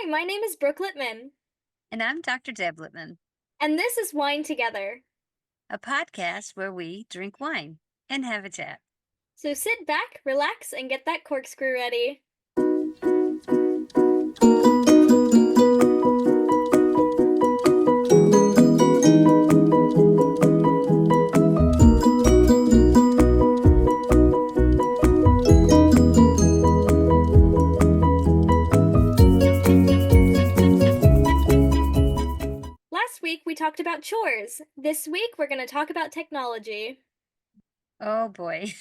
my name is Brooke Littman, And I'm Dr. Deb Littman, and this is Wine Together. a podcast where we drink wine and have a chat. So sit back, relax, and get that corkscrew ready. Last week we talked about chores. This week we're going to talk about technology. Oh boy.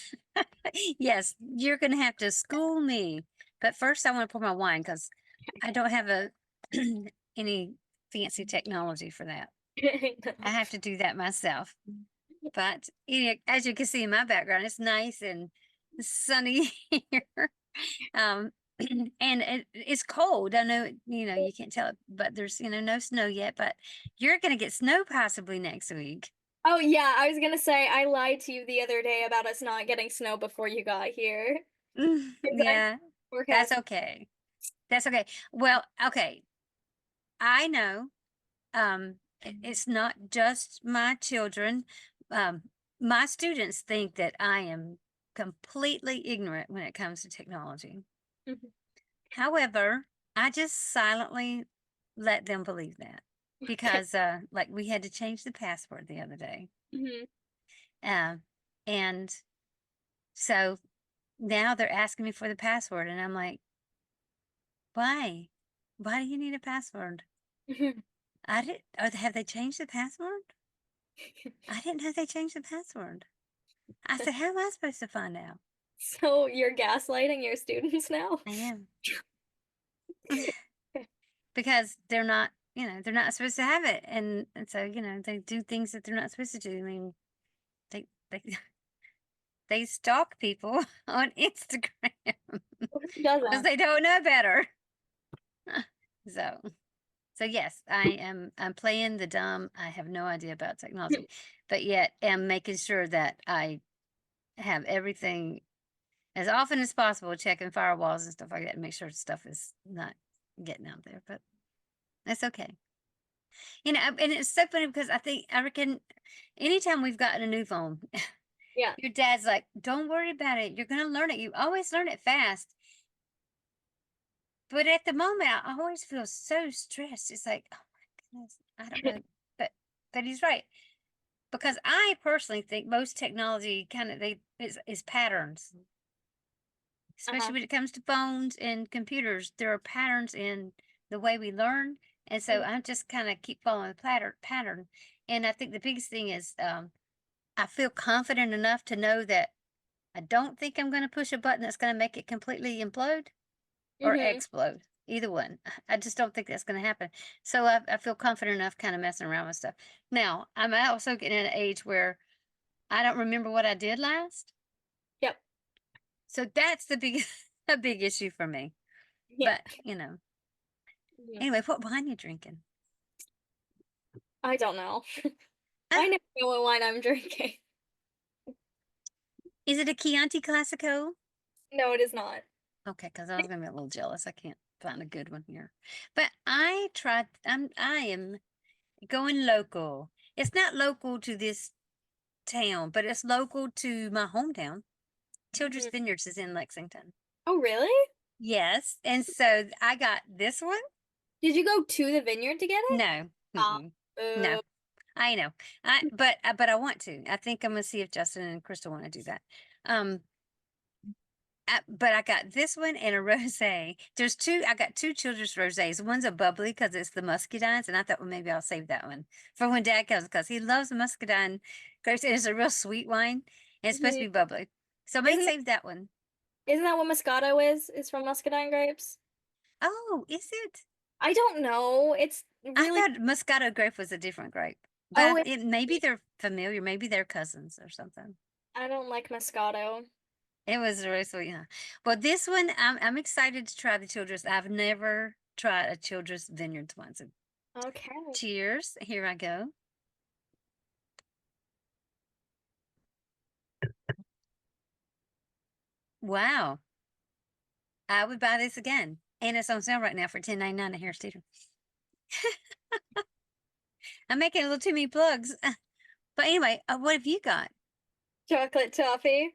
Yes, you're going to have to school me. But first, I want to pour my wine because I don't have any fancy technology for that. I have to do that myself. But as you can see in my background, it's nice and sunny here. Um, and it's cold. I know, you can't tell it, but there's, no snow yet, but you're going to get snow possibly next week. Oh yeah, I was going to say I lied to you the other day about us not getting snow before you got here. Exact Yeah, that's forecast. okay. That's okay. Well, okay. I know, it's not just my children. Um, my students think that I am completely ignorant when it comes to technology. Mhm. However, I just silently let them believe that because, like, we had to change the password the other day. Mhm. Uh, and so now they're asking me for the password, and I'm like, why? Why do you need a password? I didn't, or have they changed the password? I didn't know they changed the password. I said, how am I supposed to find out? So you're gaslighting your students now? I am. Because they're not supposed to have it. And so, they do things that they're not supposed to do. I mean, they they stalk people on Instagram Who because doesn't? they don't know better. So yes, I'm playing the dumb. I have no idea about technology, but yet am making sure that I have everything as often as possible, checking firewalls and stuff like that, and make sure stuff is not getting out there. But that's okay. And it's so funny because I reckon anytime we've gotten a new phone, Yeah. your dad's like, "Don't worry about it. You're gonna learn it. You always learn it fast." But at the moment, I always feel so stressed. It's like, oh my goodness, I don't know. But he's right. Because I personally think most technology kind of they is patterns, especially Uh-huh. when it comes to phones and computers. There are patterns in the way we learn, and so Mhm. I just kind of keep following the pattern. And I think the biggest thing is I feel confident enough to know that I don't think I'm going to push a button that's going to make it completely implode or Mhm. explode. Either one. I just don't think that's going to happen. So I feel confident enough kind of messing around with stuff. Now, I'm also getting at an age where I don't remember what I did last. Yep. So that's the big a big issue for me. Yeah. But, Mhm. anyway, what wine you drinking? I don't know. I Ah, never know what wine I'm drinking. is it a Chianti Classico? No, it is not. Okay, because I was gonna be a little jealous. I can't find a good one here. But I am going local. It's not local to this town, but it's local to my hometown. Children's Mhm. Vineyards is in Lexington. Oh, really? Yes, and so I got this one. Did you go to the vineyard to get it? No, Ah, no, boo. I know. But I want to. I think I'm gonna see if Justin and Crystal want to do that. Um, but I got this one and a rosé. There's two. I got two children's rosés. One's a bubbly because it's the muscadines, and I thought, well, maybe I'll save that one for when Dad comes because he loves the muscadine grapes. And it's a real sweet wine. And it's supposed to Mhm. be bubbly, so I may Isn't save that one. isn't that what Moscato is? It's from muscadine grapes? Oh, is it? I don't know. It's I really thought Moscato grape was a different grape, oh, but maybe they're familiar. Maybe they're cousins or something. I don't like Moscato. It was really sweet, huh? But this one, I'm excited to try the Childress. I've never tried a Childress Vineyards one. So Okay. cheers. Here I go. Wow. I would buy this again. And it's on sale right now for $10.99 at Harris Teeter. I'm making a little too many plugs. But anyway, what have you got? Chocolate toffee.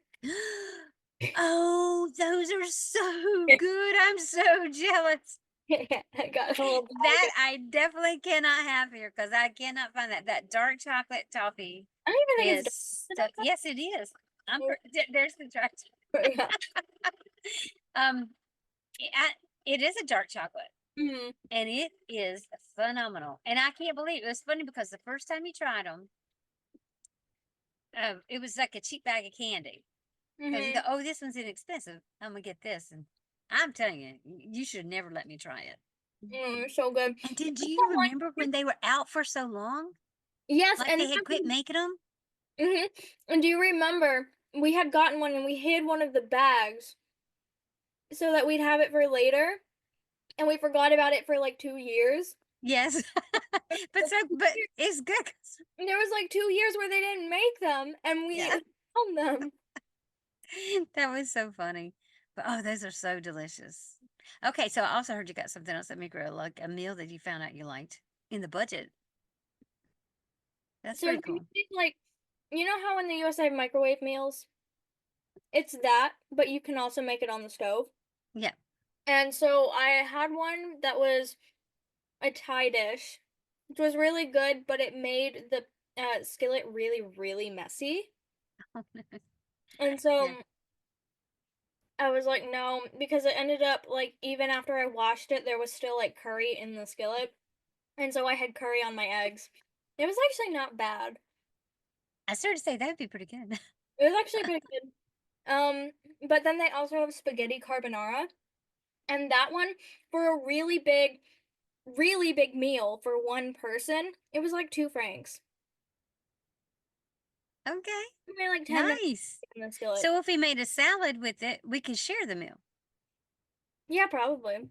Oh, those are so good. I'm so jealous. I got a whole bag That of I definitely cannot have here because I cannot find that. That dark chocolate toffee I don't even think it's is yes, it is. There's the dark. dark. Yeah. Um, it is a dark chocolate, Mhm. and it is phenomenal. And I can't believe it was funny because the first time you tried them, it was like a cheap bag of candy. Because you Mhm. thought, oh, this one's inexpensive. I'm gonna get this, and I'm telling you, you should never let me try it. So good. And did I you don't remember like- when they were out for so long? Yes, Like and they had quit making them? and do you remember we had gotten one and we hid one of the bags so that we'd have it for later, and we forgot about it for like 2 years. Yes. But it's good. There was like 2 years where they didn't make them, and we Yeah. found them. That was so funny. But oh, those are so delicious. Okay, so I also heard you got something else at Micro, like a meal that you found out you liked in the budget. That's So pretty have you cool. seen, like, you know how in the US I have microwave meals? It's that, but you can also make it on the stove. Yeah. And so I had one that was a Thai dish, which was really good, but it made the skillet really, really messy. And Yeah. so I was like, no, because it ended up like even after I washed it, there was still like curry in the skillet. And so I had curry on my eggs. It was actually not bad. I started to say that'd be pretty good. It was actually pretty good. But then they also have spaghetti carbonara, and that one for a really big meal for one person, it was like 2 francs. Okay. It made like 10 minutes Nice. in the skillet. So if we made a salad with it, we could share the meal. Yeah, probably.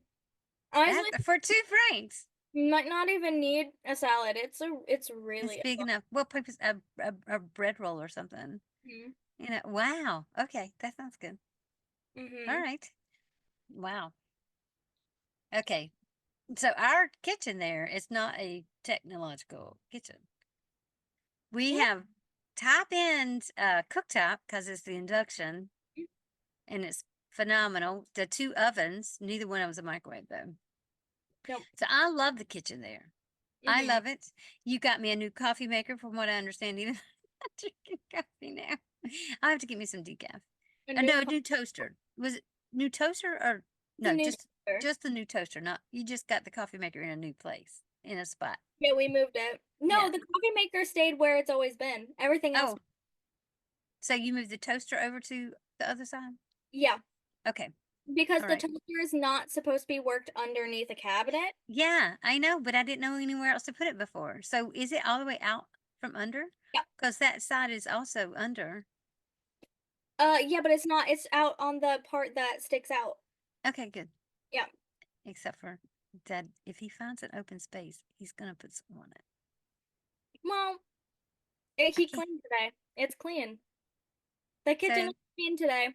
Honestly, That for 2 francs. you might not even need a salad. It's It's really a big lot. enough. Well, purpose a bread roll or something. Mhm. Wow. Okay, that sounds good. All Mhm. right. Wow. Okay. So our kitchen there is not a technological kitchen. We Yeah. have top end cooktop because it's the induction and it's phenomenal. The two ovens, neither one of them's a microwave though. Nope. So I love the kitchen there. I Mhm. love it. You got me a new coffee maker from what I understand. Even I'm drinking coffee now. I have to get me some decaf. A No, new a new toaster. Was it new toaster or the no, new just toaster. just the new toaster, not you just got the coffee maker in a new place, in a spot. Yeah, we moved it. No, Yeah. the coffee maker stayed where it's always been. Everything else, Oh, so you moved the toaster over to the other side? yeah, Okay. because All the right. toaster is not supposed to be worked underneath a cabinet. Yeah, I know, but I didn't know anywhere else to put it before. So is it all the way out from under? Yeah. Because that side is also under. Yeah, but it's not. It's out on the part that sticks out. Okay, good. Yeah. Except for Dad, if he finds an open space, he's gonna put something on it. Well, I he can't. cleaned today. It's clean. The kitchen So is clean today.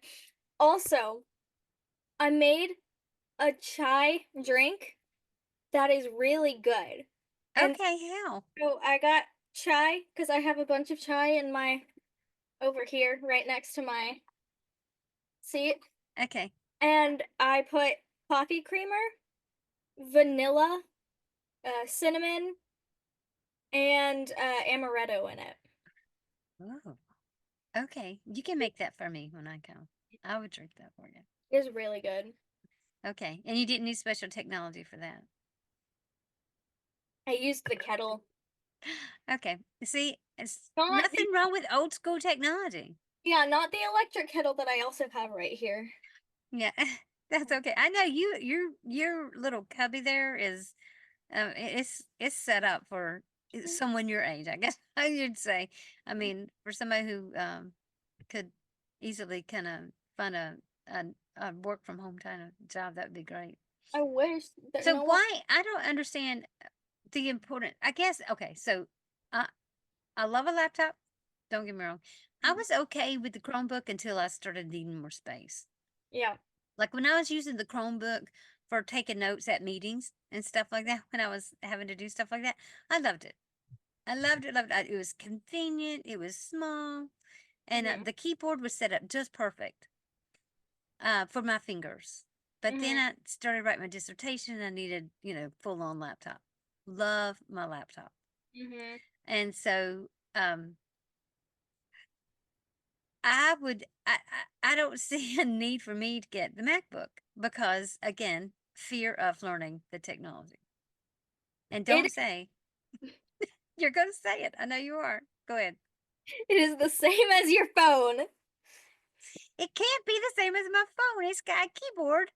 Also, I made a chai drink that is really good. And okay, how? so I got chai because I have a bunch of chai in my over here right next to my seat. Okay, And I put coffee creamer, vanilla, cinnamon, and amaretto in it. oh, okay. You can make that for me when I come. I would drink that for you. It's really good. Okay, and you didn't need special technology for that. I used the kettle. Okay, see, it's Not the nothing wrong with old school technology. Yeah, not the electric kettle that I also have right here. Yeah, that's okay. I know your little cubby there is it's set up for someone your age, I guess I should say. I mean, for somebody who could easily kind of find a, a work from home kind of job, that would be great. I wish that So no one. why I don't understand the important. I guess okay. So I I love a laptop. Don't get me wrong. I was okay with the Chromebook until I started needing more space. Yeah. Like when I was using the Chromebook for taking notes at meetings and stuff like that when I was having to do stuff like that. I loved it. I loved it, loved it. It was convenient, it was small, and Mhm. the keyboard was set up just perfect for my fingers. But then Mhm. I started writing my dissertation. I needed, full on laptop. Love my laptop. Mhm. And so I would, I don't see a need for me to get the MacBook because, again, fear of learning the technology. And It don't say, you're going to say it. I know you are. Go ahead. it is the same as your phone. It can't be the same as my phone. It's got a keyboard.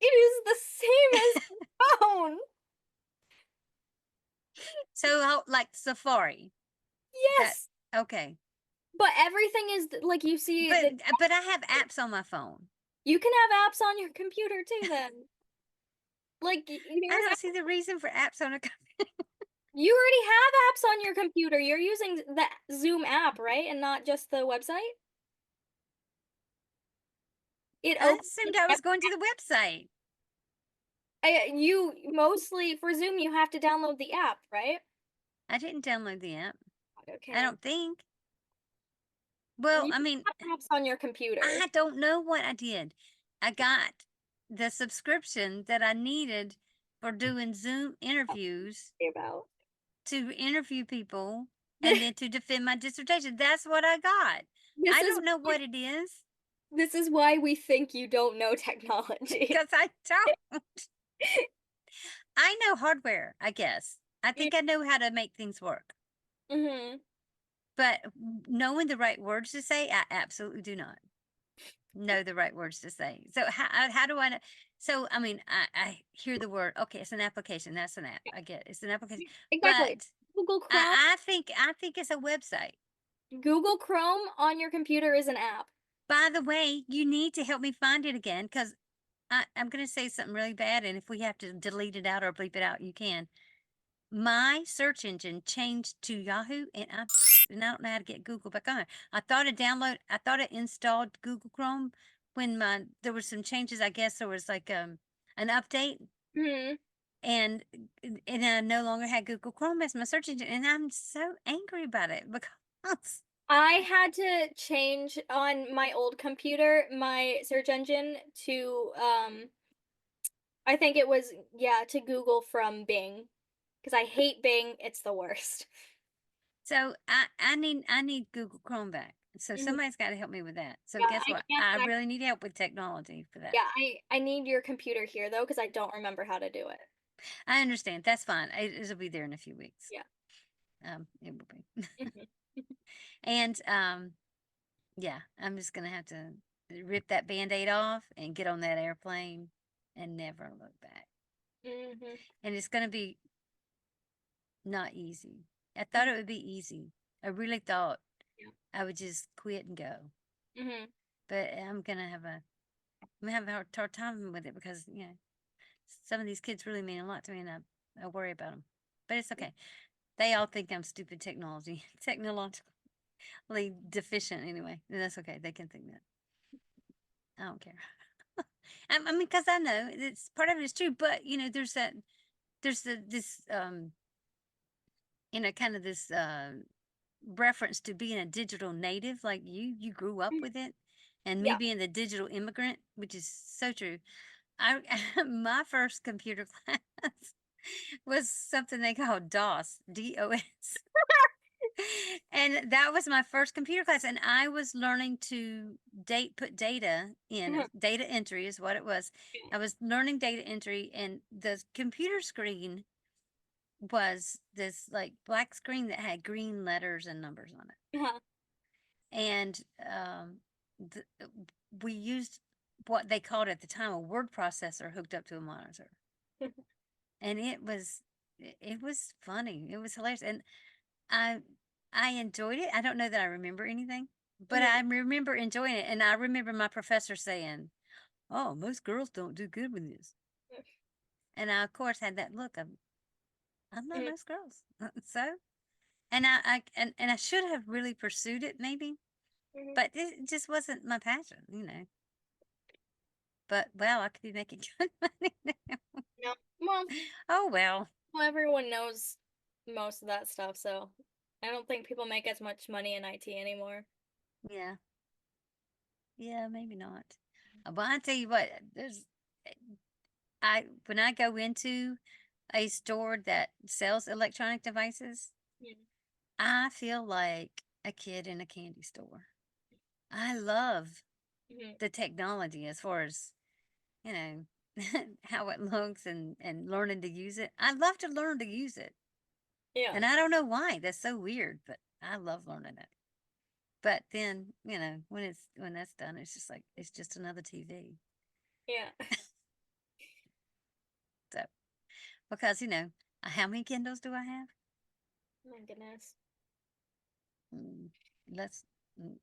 It is the same as your phone. So, like Safari, that, Yes, okay. but everything is like you see But that but I have apps on my phone. you can have apps on your computer too then. Like I here's don't see the reason for apps on a you already have apps on your computer. You're using the Zoom app, right? And not just the website? It I opens assumed I it. was going to the website. You mostly for Zoom you have to download the app, right? I didn't download the app. I Okay. don't think. Well, You I mean, have apps on your computer. I don't know what I did. I got the subscription that I needed for doing Zoom interviews About. to interview people and then to defend my dissertation. That's what I got. This I is don't know what it is this is why we think you don't know technology. because I don't. I know hardware, I guess. I Yeah. think I know how to make things work. Mhm. But knowing the right words to say, I absolutely do not know the right words to say. So how do I know? So I mean, I hear the word. Okay, it's an application. That's an app. I get it. It's an application. Exactly. But Google I, Chrome I think it's a website. Google Chrome on your computer is an app. By the way, you need to help me find it again because I'm going to say something really bad, and if we have to delete it out or bleep it out, you can. My search engine changed to Yahoo, and I don't know how to get Google back on. I thought I installed Google Chrome when there were some changes. I guess there was like an update, Mhm. and I no longer had Google Chrome as my search engine, and I'm so angry about it because I had to change on my old computer my search engine to I think it was yeah, to Google from Bing because I hate Bing, it's the worst. so I need Google Chrome back. So Mhm. somebody's got to help me with that. So Yeah, guess I what? can't I act really need help with technology for that. yeah, I need your computer here though because I don't remember how to do it. I understand. That's fine. It'll be there in a few weeks. Yeah. It will be. Mhm. And yeah, I'm just gonna have to rip that band-aid off and get on that airplane and never look back. Mhm. And it's gonna be not easy. I thought Mhm. it would be easy. I really thought Yeah. I would just quit and go. Mhm. But I'm gonna have a hard time with it because some of these kids really mean a lot to me, and I worry about them. But it's okay. They all think I'm stupid technologically deficient anyway. That's okay. They can think that. I don't care. I mean, because I know it's part of it is true, but there's kind of this reference to being a digital native, like you grew up Mhm. with it, and me Yeah. being the digital immigrant, which is so true. I my first computer class was something they called DOS. And that was my first computer class, and I was learning to put data in. It Mhm. was data entry is what it was. Yeah. I was learning data entry, and the computer screen was this like black screen that had green letters and numbers on it. Uh-huh. And th- we used what they called at the time a word processor hooked up to a monitor, and it was funny. It was hilarious, and I I enjoyed it. I don't know that I remember anything, but Mhm. I remember enjoying it, and I remember my professor saying, "Oh, most girls don't do good with this," and I of course had that look of, "I'm not Mhm. most girls," so. And I should have really pursued it maybe, Mhm. but it just wasn't my passion. but well, I could be making good money now. No. Well, Oh well. well, everyone knows most of that stuff, so I don't think people make as much money in IT anymore. Yeah. Yeah, maybe not. But I tell you what, there's I when I go into a store that sells electronic devices, Yeah. I feel like a kid in a candy store. I love Hmm. the technology as far as, you know, how it looks and learning to use it. I love to learn to use it. Yeah. And I don't know why. That's so weird, but I love learning it. But then, when that's done, it's just like it's just another TV. Yeah. So because, how many Kindles do I have? My goodness. Mm, let's mm,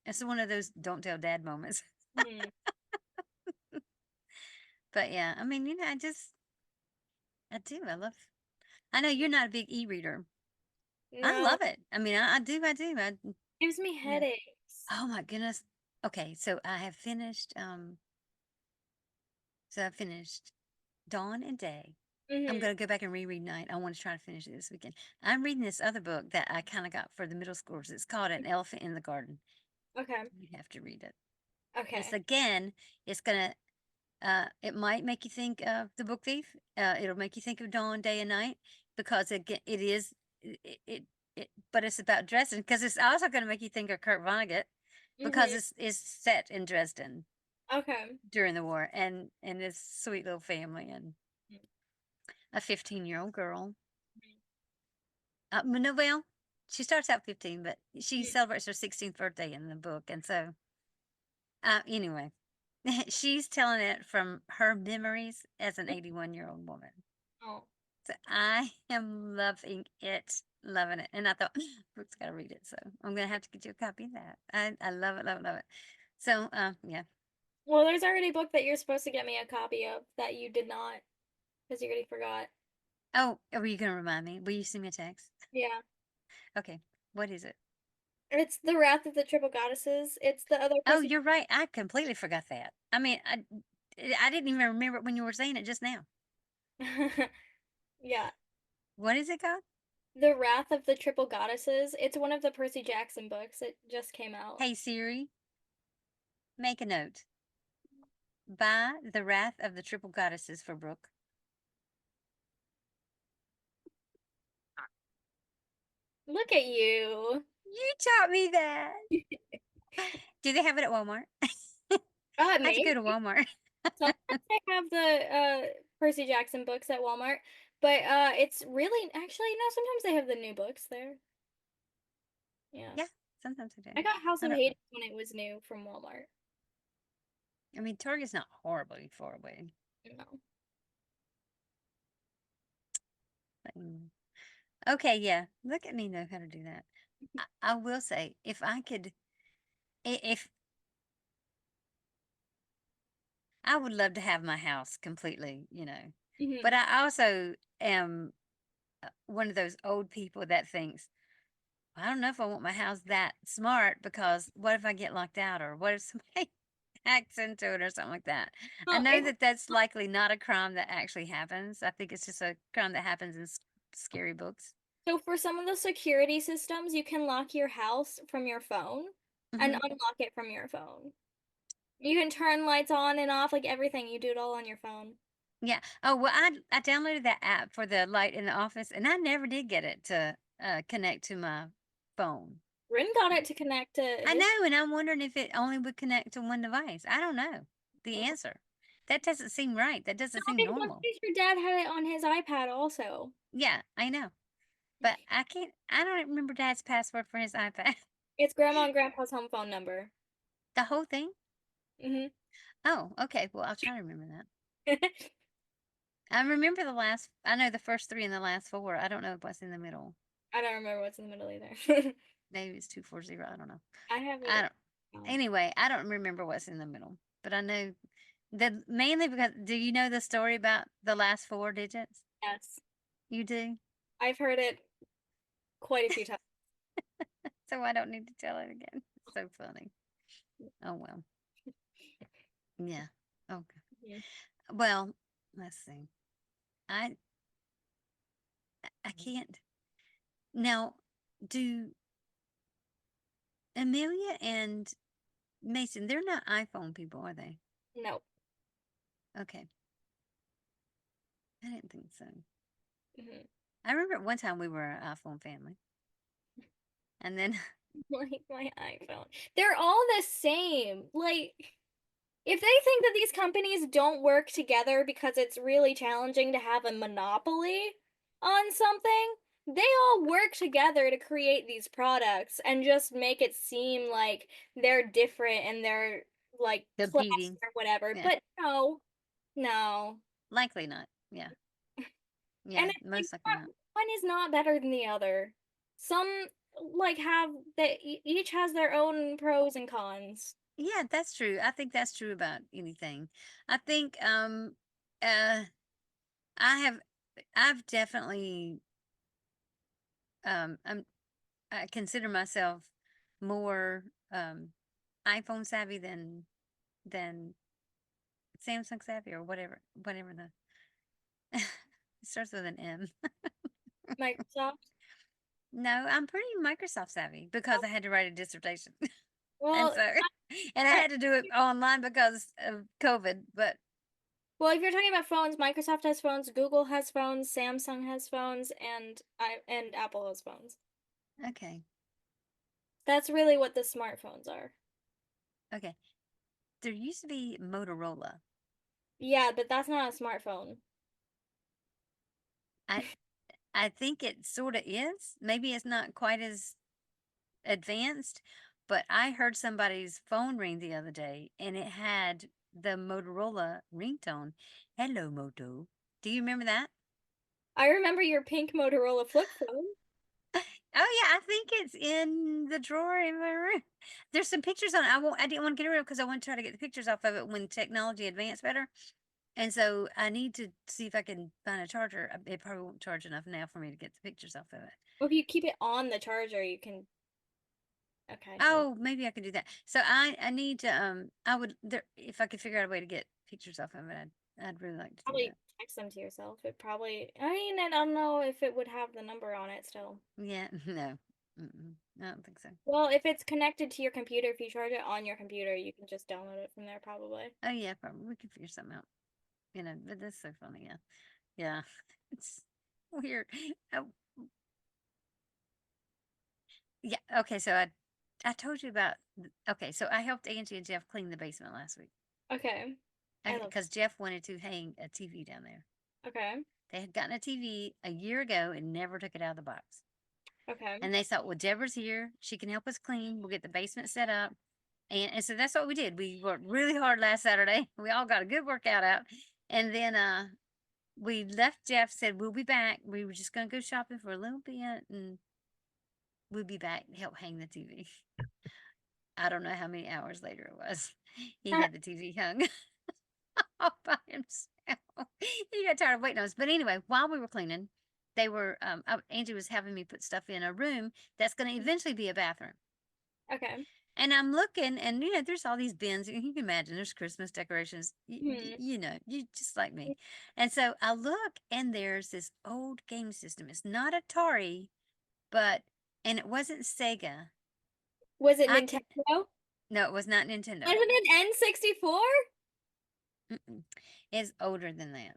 it's one of those don't tell dad moments. Hmm. But yeah, I mean, I do. I know you're not a big e-reader. I No, love it. I mean, I do. gives me Yeah. headaches. Oh my goodness. Okay, so I have finished I finished Dawn and Day. I'm Hmm. gonna go back and reread Night. I want to try to finish it this weekend. I'm reading this other book that I kind of got for the middle schoolers. It's called An Elephant in the Garden. Okay. You have to read it. It's Okay. again, it's gonna it might make you think of The Book Thief. It'll make you think of Dawn, Day, and Night because it is but it's about Dresden because it's also going to make you think of Kurt Vonnegut because Hmm. it's set in Dresden Okay. during the war and this sweet little family and a 15-year-old girl. No, well, she starts out 15, but she Mhm. celebrates her 16th birthday in the book, and so anyway, she's telling it from her memories as an 81-year-old woman. Oh. So I am loving it. And I thought, Brooke's got to read it. So I'm going to have to get you a copy of that. I love it, love it, love it. So, yeah. Well, there's already a book that you're supposed to get me a copy of that you did not because you already forgot. Oh, were you going to remind me? Will you send me a text? Yeah. Okay. What is it? It's The Wrath of the Triple Goddesses. It's the other Oh, Percy. you're right. I completely forgot that. I mean, I didn't even remember it when you were saying it just now. Yeah. What is it called? The Wrath of the Triple Goddesses. It's one of the Percy Jackson books. It just came out. Hey, Siri, make a note. Buy The Wrath of the Triple Goddesses for Brooke. Look at you. You taught me that. Do they have it at Walmart? I have to Maybe. go to Walmart. Sometimes they have the Percy Jackson books at Walmart, but it's really actually no. Sometimes they have the new books there. Yeah, Yeah, sometimes I do. I got House I of don't. Hades when it was new from Walmart. I mean, Target's not horribly far away. No. But, okay, yeah. Look at me know how to do that. I will say, if I could, if I would love to have my house completely, Hmm. but I also am one of those old people that thinks, I don't know if I want my house that smart because what if I get locked out or what if somebody hacks into it or something like that? I Well, know that that's likely not a crime that actually happens. I think it's just a crime that happens in scary books. so for some of the security systems, you can lock your house from your phone and Hmm. unlock it from your phone. You can turn lights on and off, like everything. You do it all on your phone. Yeah. Oh, well, I downloaded that app for the light in the office and I never did get it to connect to my phone. Rin got it to connect to I his. know, and I'm wondering if it only would connect to one device. I don't know the answer. That doesn't seem right. That doesn't seem I'm normal. pretty sure Dad had it on his iPad also. Yeah, I know. But I don't remember Dad's password for his iPad. It's Grandma and Grandpa's home phone number. The whole thing? Hmm. Oh, okay. Well, I'll try to remember that. I know the first three and the last four. I don't know what's in the middle. I don't remember what's in the middle either. Maybe it's 240. I don't know. I have I it. don't, Oh, anyway, I don't remember what's in the middle. But I know that mainly because, do you know the story about the last four digits? yes. You do? I've heard it quite a few times. So I don't need to tell it again. It's so funny. Oh, well. Yeah. Okay. Mhm. Well, let's see. I I can't now. Do Amelia and Mason? They're not iPhone people, are they? No. Okay, I didn't think so. Mhm. I remember at one time we were an iPhone family, and then Like my iPhone. They're all the same. Like, if they think that these companies don't work together because it's really challenging to have a monopoly on something, they all work together to create these products and just make it seem like they're different and they're like class competing. or whatever. Yeah, But no, no. likely not. Yeah, And yeah, it's most likely not, not. one is not better than the other. Some like have they each has their own pros and cons. Yeah, that's true. I think that's true about anything. I think uh I have I've definitely I'm I consider myself more iPhone savvy than Samsung savvy or whatever the it starts with an M. Microsoft. No, I'm pretty Microsoft savvy because I had to write a dissertation. And Well, so and I uh, had to do it online because of COVID, but well, if you're talking about phones, Microsoft has phones, Google has phones, Samsung has phones, and Apple has phones. okay. That's really what the smartphones are. Okay. There used to be Motorola. Yeah, but that's not a smartphone. I I think it sort of is. Maybe it's not quite as advanced, but I heard somebody's phone ring the other day and it had the Motorola ringtone. Hello, Moto. Do you remember that? I remember your pink Motorola flip phone. Oh yeah, I think it's in the drawer in my room. There's some pictures on it. I didn't want to get rid of it because I want to try to get the pictures off of it when technology advanced better. And so I need to see if I can find a charger. It probably won't charge enough now for me to get the pictures off of it. Well, if you keep it on the charger, you can. Okay, never. Oh, maybe I can do that. So I need to I would there if I could figure out a way to get pictures off of it, I'd really like to do Probably that. text them to yourself. It probably. I mean, I don't know if it would have the number on it still. Yeah, no. Mm-mm, I don't think so. Well, if it's connected to your computer, if you charge it on your computer, you can just download it from there, probably. Oh yeah, probably we could figure something out. But that's so funny. Yeah, yeah. It's weird. Oh, yeah. Okay, so I told you about. Okay, so I helped Angie and Jeff clean the basement last week. Okay. I Okay, love. because Jeff wanted to hang a TV down there. Okay. They had gotten a TV a year ago and never took it out of the box. Okay. And they thought, well, Deborah's here. She can help us clean. We'll get the basement set up. And so that's what we did. We worked really hard last Saturday. We all got a good workout out. And then we left. Jeff said, we'll be back. We were just going to go shopping for a little bit and we'll be back to help hang the TV. I don't know how many hours later it was. He had the TV hung all by himself. He got tired of waiting on us. But anyway, while we were cleaning, they were, Angie was having me put stuff in a room that's going to eventually be a bathroom. Okay. And I'm looking, and there's all these bins. You can imagine there's Christmas decorations. Hmm. You just like me. And so I look, and there's this old game system. It's not Atari, but and it wasn't Sega. Was it I can Nintendo? No, it was not Nintendo. Wasn't it N64? Mm-mm. It's older than that.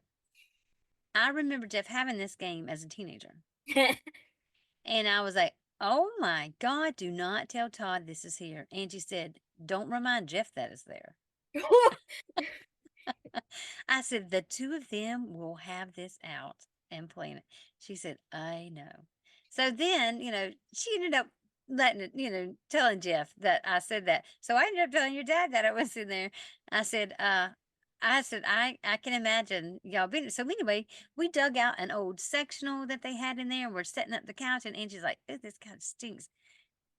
I remember Jeff having this game as a teenager, and I was like, "Oh my God! Do not tell Todd this is here." Angie said, "Don't remind Jeff that it's there." I said, the two of them will have this out and playing it. She said, I know. So then, she ended up letting it, telling Jeff that I said that. So I ended up telling your dad that I was in there. I said, I can imagine y'all being so anyway, we dug out an old sectional that they had in there and we're setting up the couch and Angie's like, oh, this couch stinks.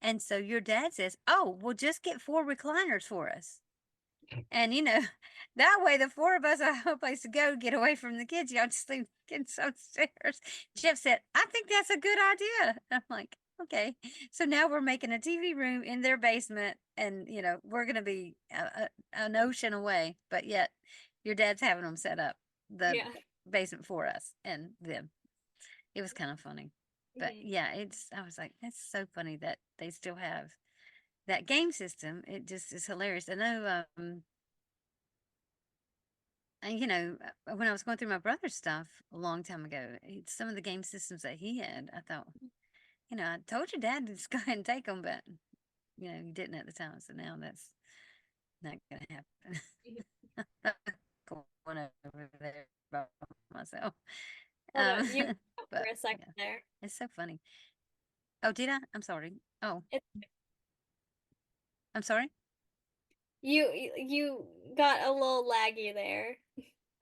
And so your dad says, oh, well, just get 4 recliners for us. And that way the 4 of us have a place to go get away from the kids. Y'all just leave the kids upstairs. Jeff said, I think that's a good idea. I'm like, Okay. So now we're making a TV room in their basement, and we're going to be an ocean away, but yet your dad's having them set up the Yeah. basement for us and them. It was kind of funny. But Mhm. yeah, I was like, that's so funny that they still have that game system. It just is hilarious. I know, when I was going through my brother's stuff a long time ago, some of the game systems that he had, I thought, I told your dad to just go ahead and take them, but you didn't at the time. So now that's not going to happen. Mhm. Going over there by myself. Hold on, Um, you for but a second yeah, there. it's so funny. Oh, did I? I'm sorry. Oh, It, I'm sorry. you got a little laggy there.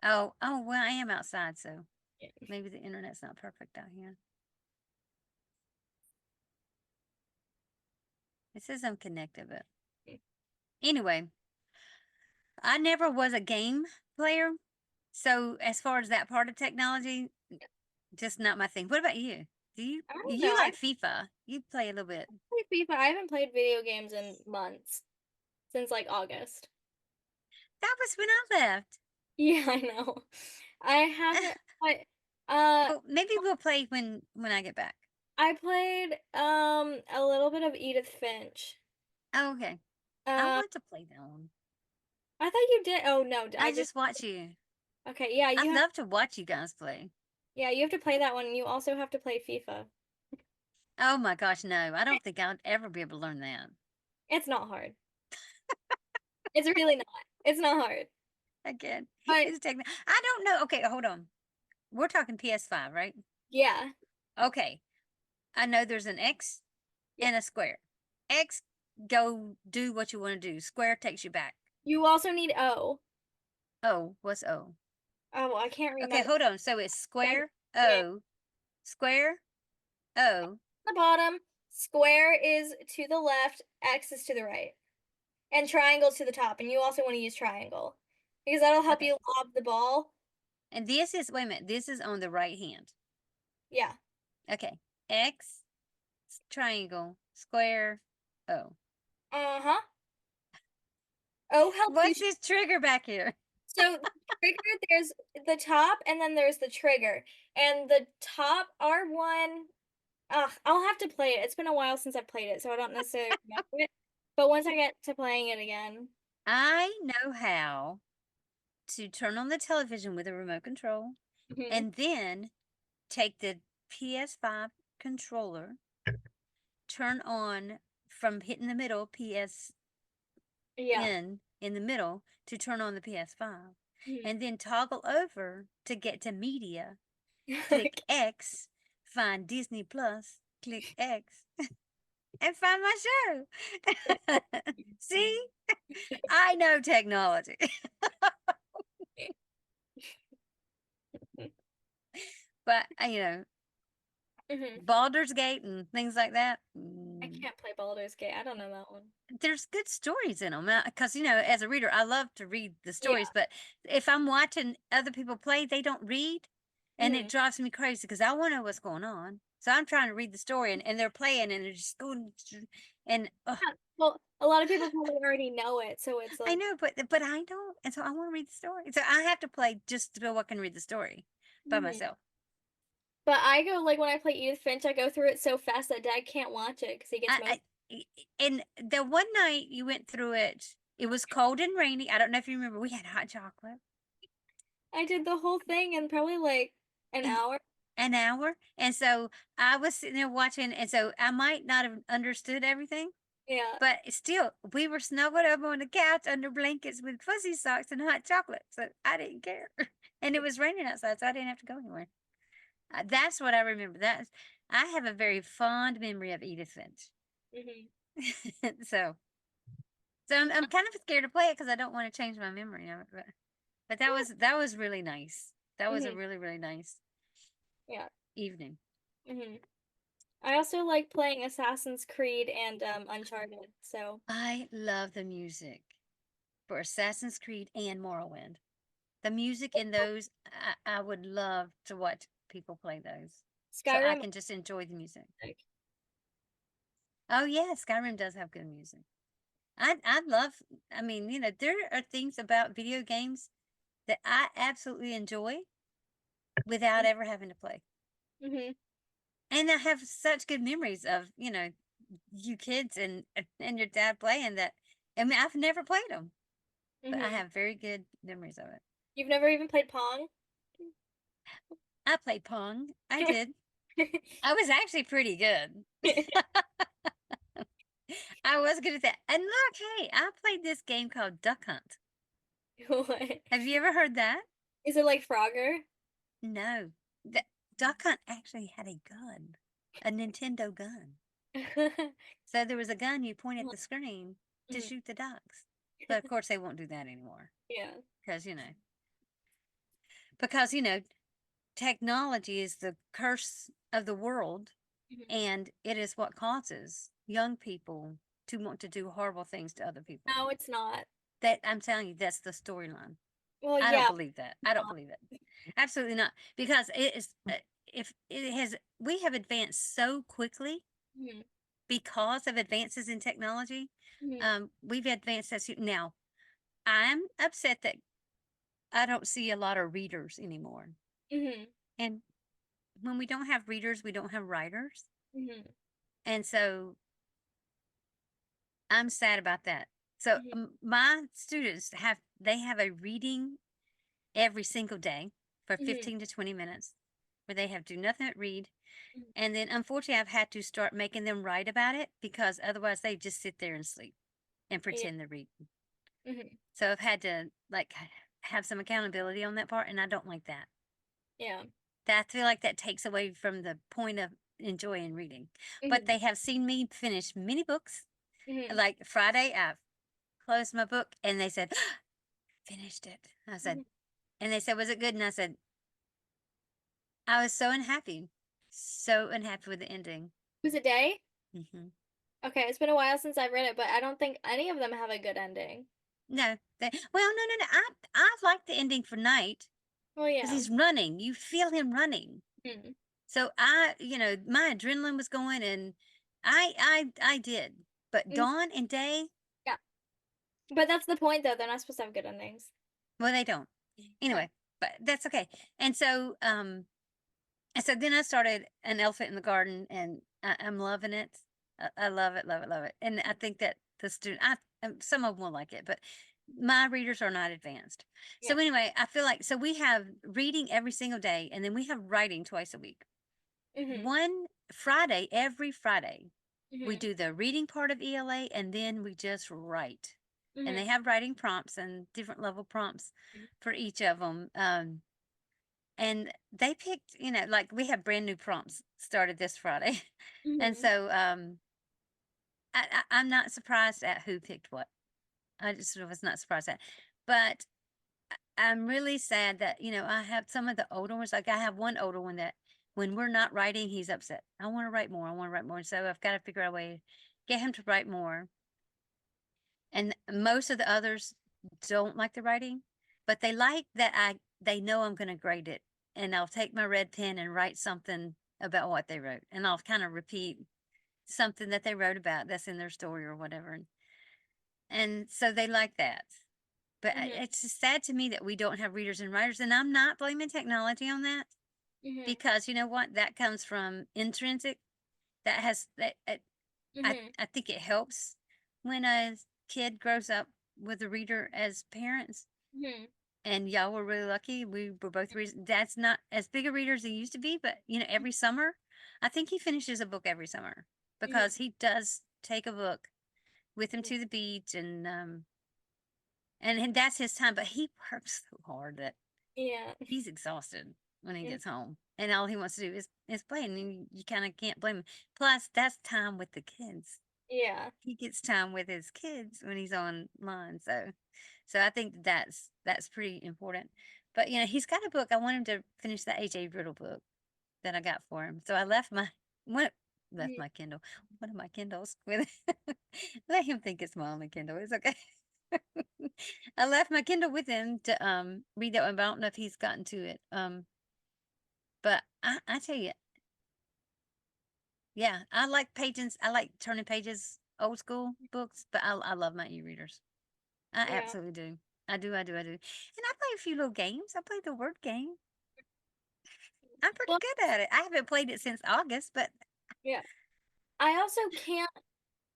Oh, well, I am outside, so Yeah. maybe the internet's not perfect out here. It says I'm connected, but anyway, I never was a game player. So as far as that part of technology, just not my thing. What about you? Do you I don't know. you I like FIFA? You play a little bit. play FIFA. I haven't played video games in months since like August. That was when I left. Yeah, I know. I haven't. Uh, Well, maybe we'll play when I get back. I played a little bit of Edith Finch. Oh, okay. I Uh, want to play that one. I thought you did. Oh no, I I just just watch you. okay. Yeah, I love to watch you guys play. you have to play that one. You also have to play FIFA. Oh my gosh, no. I don't think I'll ever be able to learn that. It's not hard. It's really not. It's not hard. Again, But it's technical. I don't know. Okay, hold on. We're talking PS5, right? yeah, Okay. I know there's an X yeah. and a square. X, go do what you want to do. Square takes you back. You also need O. O, what's O? Oh, I can't Okay, remember. hold on. So it's That's square, the game. O, square, O. The bottom square is to the left, X is to the right, and triangle to the top. And you also want to use triangle because that'll help Okay. you lob the ball. And this is, wait a minute, this is on the right hand. Yeah. Okay. X, triangle, square, O. Uh-huh. O helps you. What's this trigger back here? So trigger, there's the top, and then there's the trigger. And the top R1. I'll have to play it. It's been a while since I've played it, so I don't necessarily remember it. But once I get to playing it again. I know how to turn on the television with a remote control Hmm. and then take the PS5 controller, turn on from hitting the middle, PS Yeah. in the middle to turn on the PS5, Mhm. and then toggle over to get to media, click Okay. X, find Disney Plus, click X, and find my show. See, I know technology. But Hmm. Baldur's Gate and things like that. I can't play Baldur's Gate. I don't know that one. There's good stories in them because as a reader, I love to read the stories. Yeah. But if I'm watching other people play, they don't read, and it Hmm. drives me crazy because I want to know what's going on. So I'm trying to read the story, and they're playing, and they're just going, and Yeah. Well, a lot of people probably already know it, so it's I like, know, but I don't, and so I want to read the story. So I have to play just so I can read the story by mhm. myself. But I go like when I play Edith Finch, I go through it so fast that Dad can't watch it because he gets most. And the one night you went through it, it was cold and rainy. I don't know if you remember. We had hot chocolate. I did the whole thing in probably like an Y- hour. an hour. And so I was sitting there watching, and so I might not have understood everything, Yeah. but still, we were snuggled up on the couch under blankets with fuzzy socks and hot chocolate. So I didn't care. And it was raining outside, so I didn't have to go anywhere. That's what I remember. I have a very fond memory of Edith Finch. Hmm. so I'm kind of scared to play it because I don't want to change my memory of it. But that was really nice. That was a Hmm. really, really nice Yeah. evening. Hmm. I also like playing Assassin's Creed and Uncharted. So I love the music for Assassin's Creed and Morrowind. The music in those, I would love to watch people play those. So I Skyrim. can just enjoy the music. Oh yeah, Skyrim does have good music. I love. I mean, there are things about video games that I absolutely enjoy without ever having to play. Mhm. And I have such good memories of, you kids and your dad playing that. I mean, I've never played them, but I Mhm. have very good memories of it. You've never even played Pong? I played Pong. I did. I was actually pretty good. I was good at that. And look, hey, I played this game called Duck Hunt. What? Have you ever heard that? Is it like Frogger? No. The Duck Hunt actually had a gun, a Nintendo gun. So there was a gun you point at the screen to Mhm. shoot the ducks. But of course, they won't do that anymore Yeah. because, because technology is the curse of the world, Mhm. and it is what causes young people to want to do horrible things to other people. No, it's not. That I'm telling you, that's the storyline. Well, I don't yeah. believe that. I don't believe it. Absolutely not. Because it is, if it has, we have advanced so quickly Mhm. because of advances in technology. Mhm. We've advanced as now. I'm upset that I don't see a lot of readers anymore. Mhm. And when we don't have readers, we don't have writers. Mhm. And so I'm sad about that. So Mhm. my students have a reading every single day for Mhm. 15 to 20 minutes where they have to do nothing but read. Mhm. And then unfortunately I've had to start making them write about it because otherwise they just sit there and sleep and Yeah. pretend they're reading. Mhm. So I've had to like have some accountability on that part and I don't like that. Yeah. That I feel like that takes away from the point of enjoying reading. But Mhm. they have seen me finish many books. Mhm. Like Friday, I closed my book and they said, finished it. I said, Mhm. and they said, was it good? And I said, I was so unhappy with the ending. Was it Day? Hmm. Okay, it's been a while since I've read it, but I don't think any of them have a good ending. No, well, no, no, no. I like the ending for Night Well, because yeah. he's running. You feel him running. Mhm. So my adrenaline was going, and I did. But Mhm. Dawn and Day, Yeah. But that's the point, though. They're not supposed to have good endings. well, they don't. Yeah. Anyway, but that's okay. And so then I started An Elephant in the Garden, and I'm loving it. I love it, love it, love it. And I think that some of them will like it, but my readers are not advanced. Yeah. So anyway, I feel like so we have reading every single day, and then we have writing twice a week. Mhm. One Friday, every Friday, we Mhm. do the reading part of ELA, and then we just write. And they Mhm. have writing prompts and different level prompts for each of them. And they picked, like we have brand new prompts started this Friday. And Mhm. so I'm not surprised at who picked what. I just was not surprised at. But I'm really sad that, I have some of the older ones. Like I have one older one that when we're not writing, he's upset. I want to write more. I want to write more. So I've got to figure out a way to get him to write more. And most of the others don't like the writing, but they like that they know I'm going to grade it, and I'll take my red pen and write something about what they wrote, and I'll kind of repeat something that they wrote about that's in their story or whatever. And so they like that. But Mhm. it's just sad to me that we don't have readers and writers, and I'm not blaming technology on that Mhm. because you know what? That comes from intrinsic. That has that. Mhm. I think it helps when a kid grows up with a reader as parents. Mhm. And y'all were really lucky. We were both Dad's not as big a reader as he used to be, but every summer, I think he finishes a book every summer because Mhm. he does take a book with him Mhm. to the beach and that's his time. But he works so hard that Yeah. he's exhausted when he Mhm. gets home, and all he wants to do is play, and you kind of can't blame him. Plus, that's time with the kids. Yeah. He gets time with his kids when he's online. So I think that's pretty important. But he's got a book. I want him to finish the AJ Riddle book that I got for him. So I one left Mhm. my Kindle, one of my Kindles with let him think it's my only Kindle. It's okay. I left my Kindle with him to read that one, but I don't know if he's gotten to it. But I tell you, Yeah, I like pages. I like turning pages, old school books, but I love my e-readers. I Yeah. absolutely do. I do. And I play a few little games. I play the word game. I'm pretty Well, good at it. I haven't played it since August, but yeah. I also can't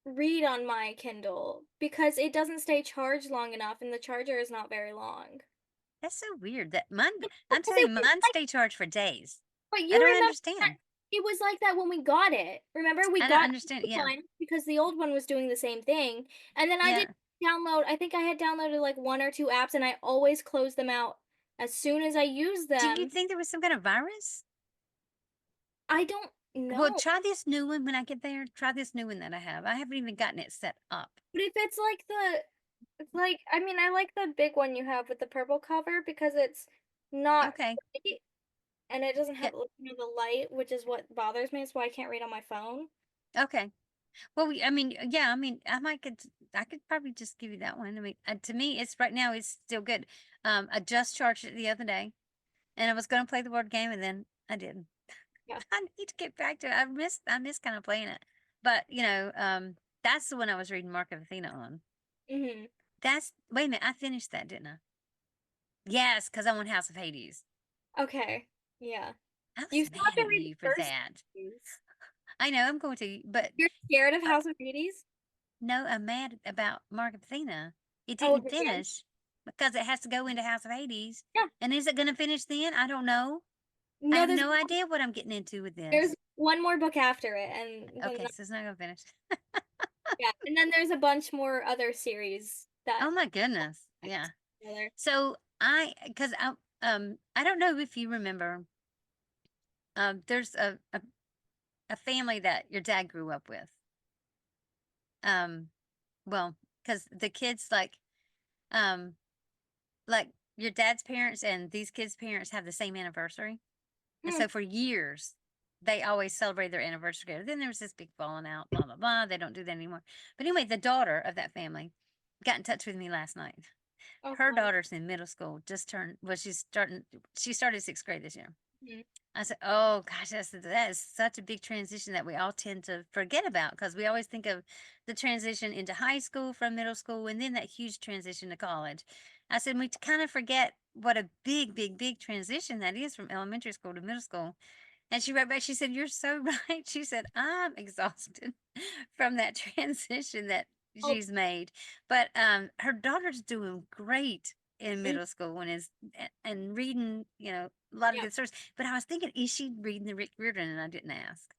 read on my Kindle because it doesn't stay charged long enough and the charger is not very long. that's so weird that mine, I'm Because telling it you, was mine like, stay charged for days. but I you don't remember that understand. it was like that when we got it. Remember, we I don't got understand. the Yeah. one because the old one was doing the same thing. And then I did Yeah. download, I think I had downloaded like one or two apps and I always closed them out as soon as I used Do you them. think there was some kind of virus? I don't Well, know. try this new one when I get there. Try this new one that I have. I haven't even gotten it set up. But if it's like it's like, I mean, I like the big one you have with the purple cover because it's not Okay. bright and it doesn't Yeah. have the light, which is what bothers me. It's why I can't read on my phone. Okay. Well, I mean, yeah, I mean, I could probably just give you that one. I mean, to me, it's right now, it's still good. I just charged it the other day, and I was going to play the board game, and then I didn't. Yeah. I need to get back to it. I miss kind of playing it, but that's the one I was reading Mark of Athena on. Hmm. That's wait a minute, I finished that, didn't I? Yes, because I want House of Hades. Okay. Yeah. I You was still have mad to at read you the for first that. series. I know I'm going to, but You're scared of uh, House of Hades? no, I'm mad about Mark of Athena. It Oh, didn't again? finish because it has to go into House of Hades. Yeah. And is it going to finish then? I don't know. I No, have no idea what I'm getting into with there's this. one more book after it, and then Okay, so it's not going to finish. yeah, and then there's a bunch more other series that Oh my goodness. Yeah. together. So because I don't know if you remember, there's a family that your dad grew up with. Um, well, because the kids um, like your dad's parents and these kids' parents have the same anniversary. And Hmm. so for years, they always celebrate their anniversary together. Then there was this big falling out, blah, blah, blah. They don't do that anymore. But anyway, the daughter of that family got in touch with me last night. Oh, Her fun. daughter's in middle school, just turned, well, she started sixth grade this year. Mhm. I said, "Oh gosh, that is such a big transition that we all tend to forget about because we always think of the transition into high school from middle school and then that huge transition to college." I said, "We kind of forget what a big, big, big transition that is from elementary school to middle school." And she wrote back, she said, "You're so right." She said, "I'm exhausted from that transition that Oh, she's made." But her daughter's doing great in mm, middle school and reading, a lot of yeah. good stories. But I was thinking, is she reading the Rick Riordan? And I didn't ask.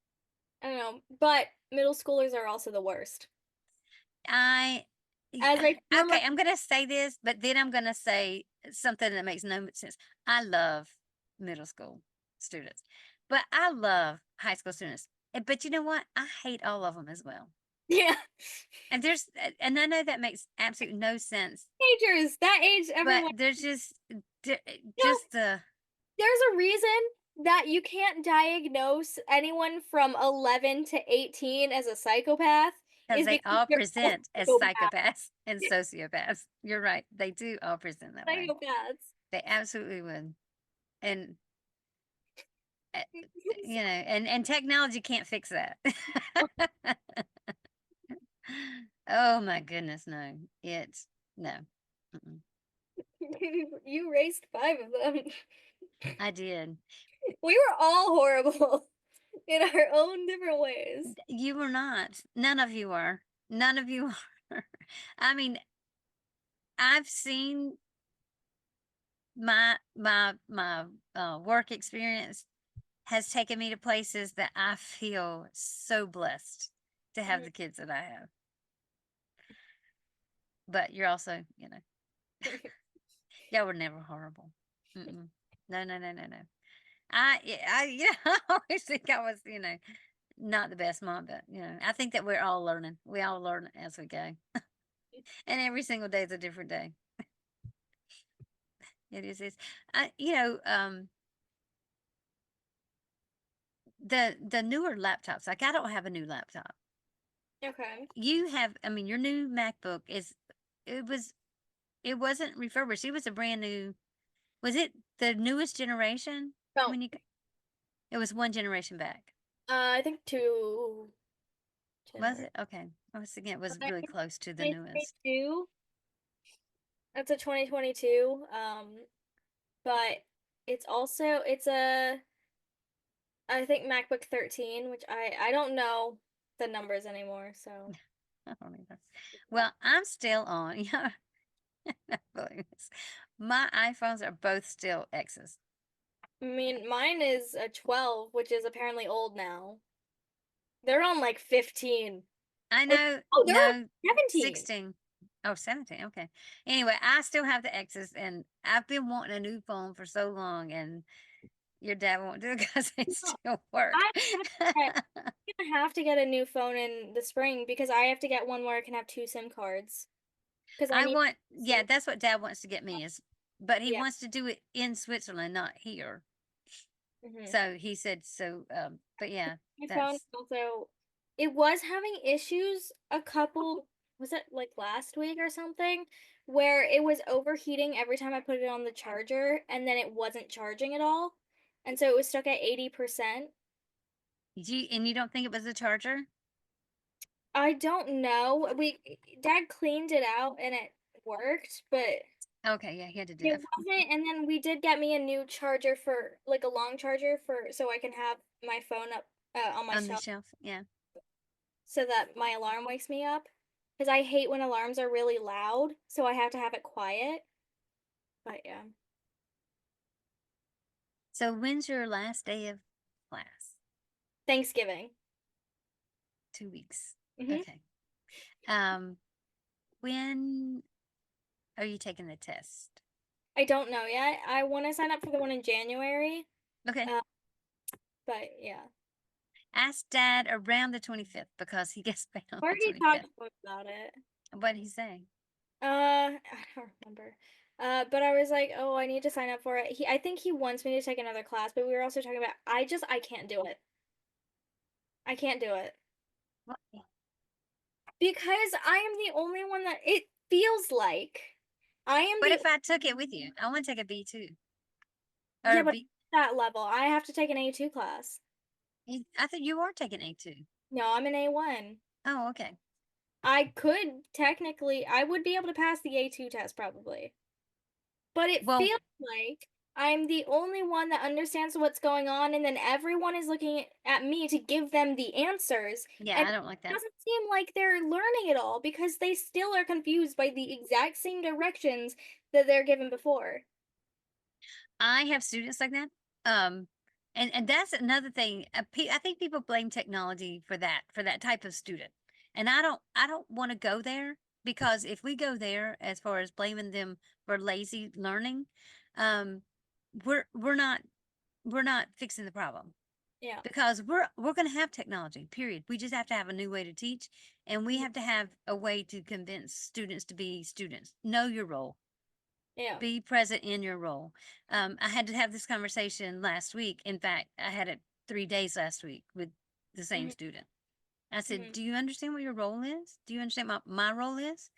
I don't know, but middle schoolers are also the worst. I As yeah, a former, okay, I'm gonna say this, but then I'm gonna say something that makes no sense. I love middle school students, but I love high school students. But you know what? I hate all of them as well. yeah, And I know that makes absolutely no sense, teenagers that age, but everyone. there's d- No, just the there's a reason that you can't diagnose anyone from 11 to 18 as a psychopath because is they because all they're all present as psychopaths. psychopaths and sociopaths. You're right. They do all present that way. Psychopaths. They absolutely would. And uh, and technology can't fix that. Oh my goodness, no. It's no. Mm-mm. You raised five of them. I did. We were all horrible in our own different ways. You were not. None of you are. None of you are. I mean, I've seen my work experience has taken me to places that I feel so blessed to have Mhm. the kids that I have. But you're also, y'all were never horrible. Mm-mm. No, no, no, no, no. I I always think I was, not the best mom, but I think that we're all learning. We all learn as we go, and every single day is a different day. It is. It's, the newer laptops. Like I don't have a new laptop. Okay. You have. I mean, your new MacBook is. It was. It wasn't refurbished. It was a brand new. Was it the newest generation? No, When you. It was one generation back. I think two Was January. it? Okay. I was thinking it was But really close to the newest. 2022. That's a 2022. But it's a I think MacBook 13, which I don't know the numbers anymore, so I don't either. Well, I'm still on. Yeah. Believe this. My iPhones are both still X's. I mean, mine is a 12, which is apparently old now. They're on like 15. I Or know, oh, they're on no, 17. 16. Oh, 17. Okay. Anyway, I still have the X's and I've been wanting a new phone for so long and your dad won't do it because they No, still work. I'm gonna have to get a new phone in the spring because I have to get one where I can have two SIM cards because I I need want, yeah, SIM. that's what dad wants to get me is, but he Yeah. wants to do it in Switzerland, not here. Hmm. So he said, but yeah, My phone that's, also, it was having issues a couple, was it like last week or something, where it was overheating every time I put it on the charger and then it wasn't charging at all. And so it was stuck at 80%. and you don't think it was the charger? I don't know. Dad cleaned it out and it worked, but Okay, yeah, he had to do it that wasn't. And then we did get me a new charger for like a long charger for so I can have my phone up on my on the shelf shelf. Yeah. so that my alarm wakes me up. Because I hate when alarms are really loud, so I have to have it quiet. But yeah, So when's your last day of class? Thanksgiving. 2 weeks. Hmm. Okay. Um, when are you taking the test? I don't know yet. I want to sign up for the one in January. Okay. Uh, but yeah, Ask dad around the 25th because he gets paid on I the already talked 25th. to him about it. What did he say? I don't remember. But I was like, oh, I need to sign up for it. I think he wants me to take another class, but we were also talking about, I can't do it. I can't do it What? because I am the only one that it feels like I am What the, if I took it with you? I want to take a B2 yeah, or but B. that level, I have to take an A2 class. I thought you are taking A2. No, I'm an A1. Oh, okay. I could technically, I would be able to pass the A2 test probably. But it Well, feels like I'm the only one that understands what's going on, and then everyone is looking at me to give them the answers. yeah, And I don't like it that. doesn't seem like they're learning it all because they still are confused by the exact same directions that they're given before. I have students like that. Um, and that's another thing. I think people blame technology for that type of student. And I don't want to go there because if we go there as far as blaming them for lazy learning, um, we're we're not we're not fixing the problem Yeah. because we're going to have technology. Period. We just have to have a new way to teach, and we Mhm. have to have a way to convince students to be students. Know your role, Yeah. be present in your role. I had to have this conversation last week. In fact, I had it 3 days last week with the same Hmm. student. I said, Hmm. do you understand what your role is? Do you understand what my role is?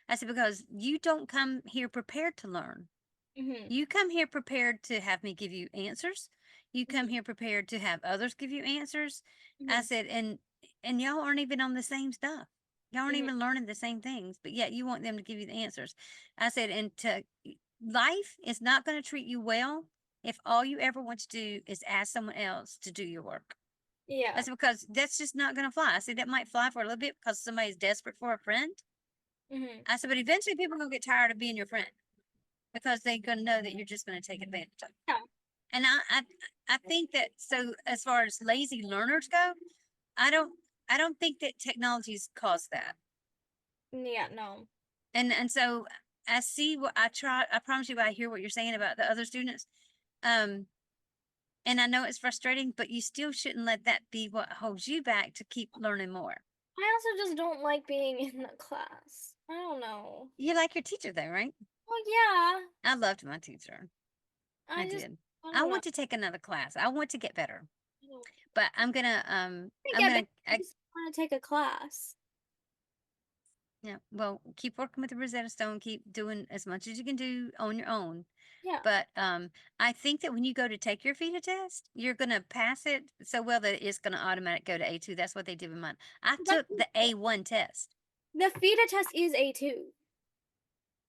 I said, because you don't come here prepared to learn. Hmm. You come here prepared to have me give you answers. You come Hmm. here prepared to have others give you answers. I Hmm. said, and y'all aren't even on the same stuff. Y'all aren't Hmm. even learning the same things, but yet you want them to give you the answers. I said, and to life is not going to treat you well if all you ever want to do is ask someone else to do your work. Yeah. That's because that's just not going to fly. I said that might fly for a little bit because somebody's desperate for a friend. Hmm. I said, but eventually people are going to get tired of being your friend because they're going to know that you're just going to take advantage of them. Yeah. And I think that so as far as lazy learners go, I don't I don't think that technology's caused that. Yeah. No. And so I see what I promise you I hear what you're saying about the other students. Um and I know it's frustrating, but you still shouldn't let that be what holds you back to keep learning more. I also just don't like being in the class. I don't know. You like your teacher though, right? Well, yeah. I loved my teacher. I I just, did. I I don't know. want to take another class. I want to get better. I don't But I'm get better. gonna I just want to take a class. yeah, well, keep working with the Rosetta Stone, keep doing as much as you can do on your own. Yeah. But I think that when you go to take your FIDA test, you're going to pass it so well that it's going to automatic go to A2. That's what they did with mine. I That's took the A1 test. the FIDA test is A2.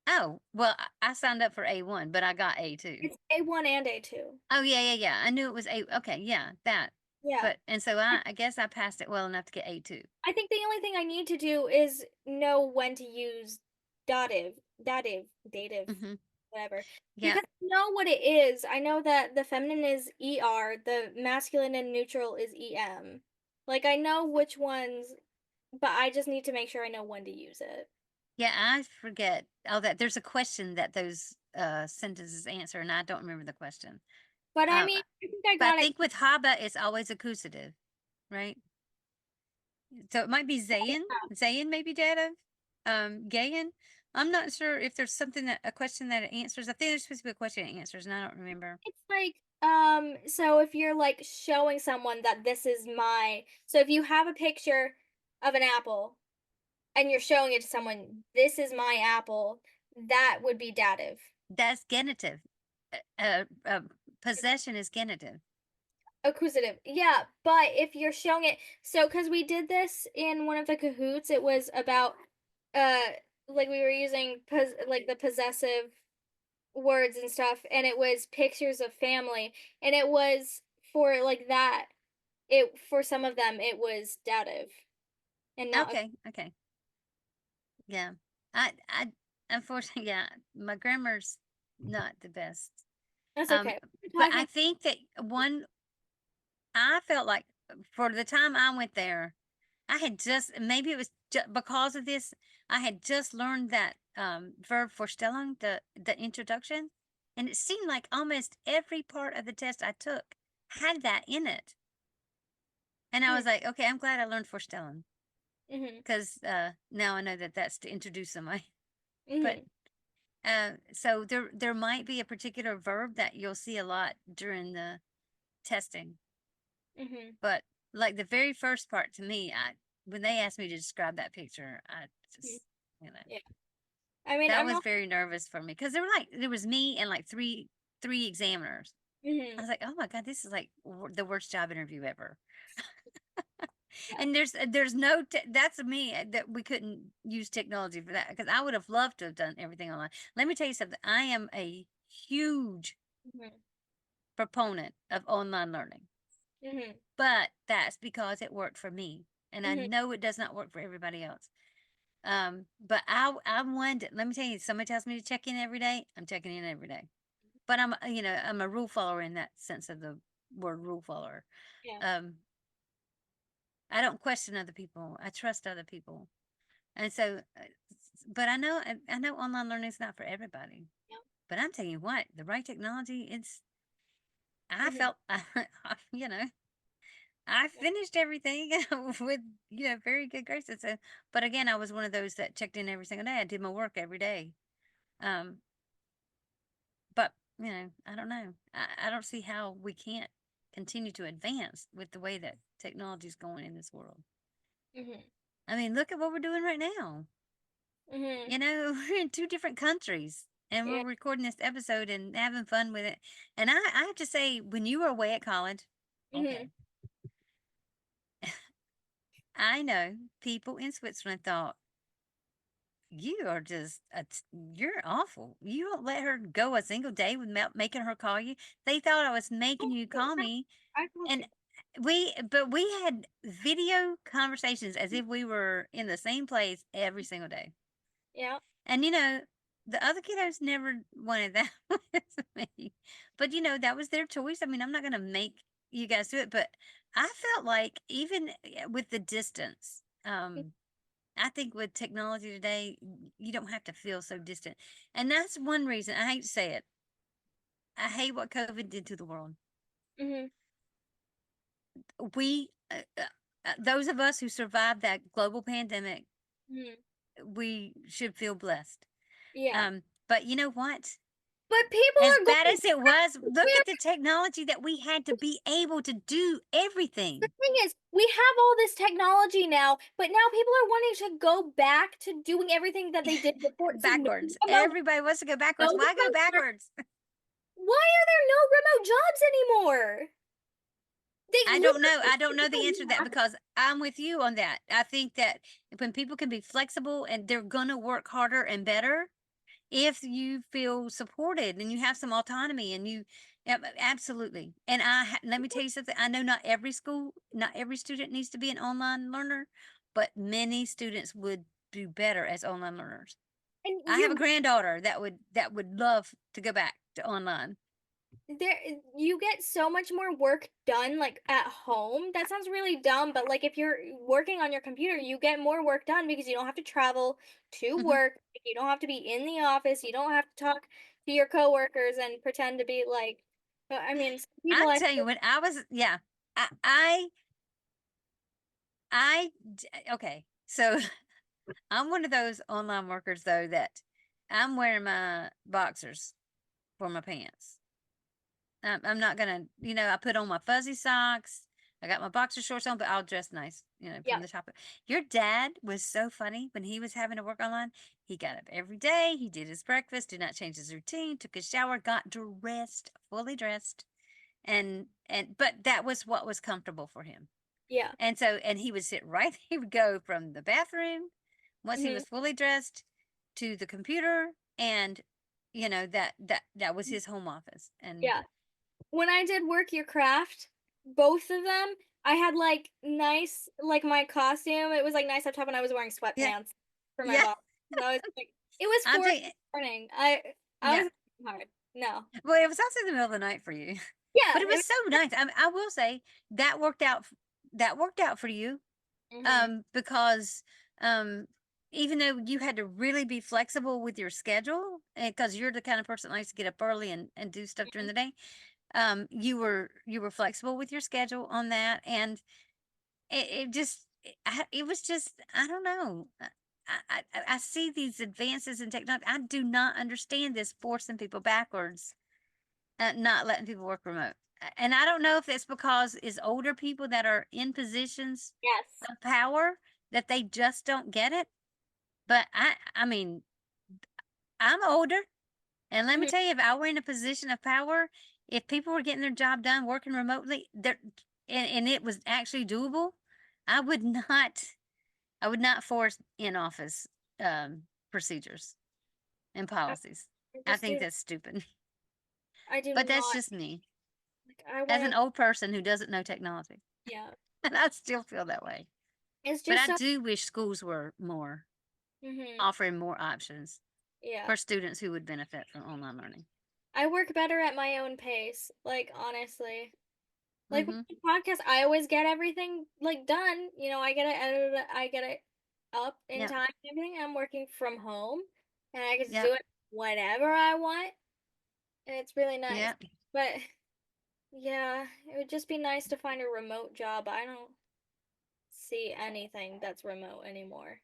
Oh, well, I signed up for A1, but I got A2. It's A1 and A2. Oh, yeah, yeah, yeah. I knew it was A. Okay, yeah, that. Yeah. But, and so I guess I passed it well enough to get A2. I think the only thing I need to do is know when to use dative, Hmm. whatever. Yeah. Because I know what it is. I know that the feminine is ER, the masculine and neutral is EM. Like I know which ones, but I just need to make sure I know when to use it. Yeah, I forget all that. There's a question that those sentences answer, and I don't remember the question. But I Um, mean, I think I but I got it. think with Haba, it's always accusative, right? So it might be Zayn. Zayn maybe dative. Gayan. I'm not sure if there's something that a question that it answers. I think there's supposed to be a question it answers, and I don't remember. It's like, so if you're like showing someone that this is my, so if you have a picture of an apple and you're showing it to someone, this is my apple, that would be dative. That's genitive. Possession is genitive. Accusative. Yeah, but if you're showing it, so because we did this in one of the Cahoots, it was about, uh, like we were using like the possessive words and stuff, and it was pictures of family, and it was for like that. It for some of them it was dative and not. Okay, okay, yeah. I, unfortunately, yeah, my grammar's not the best. That's okay. We're But I talking. think that one, I felt like for the time I went there, I had just maybe it was because of this, I had just learned that verb vorstellung, the introduction, and it seemed like almost every part of the test I took had that in it. And I Mm, was like, okay, I'm glad I learned vorstellung mhm. because now I know that that's to introduce somebody. But Mhm. so there might be a particular verb that you'll see a lot during the testing. Mhm. But like the very first part to me, I when they asked me to describe that picture, I Mhm. just, you know, Yeah. I mean, that I'm was not. very nervous for me because there were like there was me and like three examiners. I Mhm. was like, oh my god, this is like the worst job interview ever. And there's no that's me that we couldn't use technology for that because I would have loved to have done everything online. Let me tell you something. I am a huge Mhm. proponent of online learning. Mhm. But that's because it worked for me. And I Mhm. know it does not work for everybody else. But I'm one that, let me tell you, somebody tells me to check in every day, I'm checking in every day. But I'm, I'm a rule follower in that sense of the word rule follower. Yeah. Um, I don't question other people. I trust other people. And so, but I know online learning is not for everybody. Yeah. But I'm telling you what, the right technology, I Mhm. felt, you know, I Yeah. finished everything with, very good grace. So, but again, I was one of those that checked in every single day. I did my work every day. Um, but I don't know. I don't see how we can't continue to advance with the way that technology is going in this world. Mhm. I mean, look at what we're doing right now. Mhm. We're in two different countries and Yeah. we're recording this episode and having fun with it. And I have to say, when you were away at college, Mhm. okay, I know people in Switzerland thought, you are just you're awful. You don't let her go a single day without making her call you. They thought I was making you call me, I told and you. we had video conversations as if we were in the same place every single day. Yeah. And the other kiddos never wanted that with me. But that was their choice. I mean, I'm not gonna make you guys do it, but I felt like even with the distance, I think with technology today, you don't have to feel so distant. And that's one reason I hate to say it. I hate what COVID did to the world. Mhm. We, those of us who survived that global pandemic, Mhm. we should feel blessed. Yeah. But you know what? But people As are bad going as it was, look where at the technology that we had to be able to do the everything thing is, we have all this technology now, but now people are wanting to go back to doing everything that they did before. So backwards. no, Everybody wants to go backwards. those of Why go us that are backwards? Why are there no remote jobs anymore? They I don't know. literally I don't know the answer to that have. because I'm with you on that. I think that when people can be flexible and they're going to work harder and better, if you feel supported and you have some autonomy and you absolutely. And let me tell you something. I know not every school, not every student needs to be an online learner, but many students would do better as online learners. And I have a you granddaughter that would love to go back to online. there you get so much more work done like at home. That sounds really dumb, but like if you're working on your computer, you get more work done because you don't have to travel to Hmm. work. You don't have to be in the office. You don't have to talk to your coworkers and pretend to be like I mean, some people I I tell you, when I was, yeah, I, I, okay. So I'm one of those online workers though that I'm wearing my boxers for my pants. I'm not gonna, I put on my fuzzy socks. I got my boxer shorts on, but I'll dress nice, yeah, from the top. Your dad was so funny when he was having to work online. He got up every day. He did his breakfast, did not change his routine, took a shower, got dressed, fully dressed. But that was what was comfortable for him. yeah. And he would sit right, he would go from the bathroom once he Mhm. was fully dressed to the computer and that was his home office. And Yeah. When I did work your craft, both of them, I had like nice like my costume, it was like nice up top and I was wearing yeah, sweatpants for my yeah. boss. So I was like it was I'm 4 in doing the morning. I yeah. was hard. No. Well, it was also the middle of the night for you. But Yeah, it was so nice. I will say that worked out that worked out for you. mhm. Because even though you had to really be flexible with your schedule, because you're the kind of person that likes to get up early and do stuff during Mhm. the day, you were flexible with your schedule on that, and it was just I don't know. I see these advances in technology. I do not understand this forcing people backwards, not letting people work remote. And I don't know if it's because it's older people that are in positions Yes. of power that they just don't get it. But I mean, I'm older, and let me Mhm. tell you, if I were in a position of power, if people were getting their job done working remotely, and it was actually doable, I would not, I would not force in office procedures and I, policies. I I just think do that's stupid. I do But that's not just me like I as an want to old person who doesn't know technology. yeah. And I still feel that way. It's But just I so do wish schools were more mhm. offering more options Yeah. for students who would benefit from online learning. I work better at my own pace, like honestly. Like with Mhm. the podcast, I always get everything like done. You know, I get it edited, I get it up in Yep. time and everything. I'm working from home and I get to do Yep. it whenever I want. And it's really nice. Yep. But yeah, it would just be nice to find a remote job. I don't see anything that's remote anymore.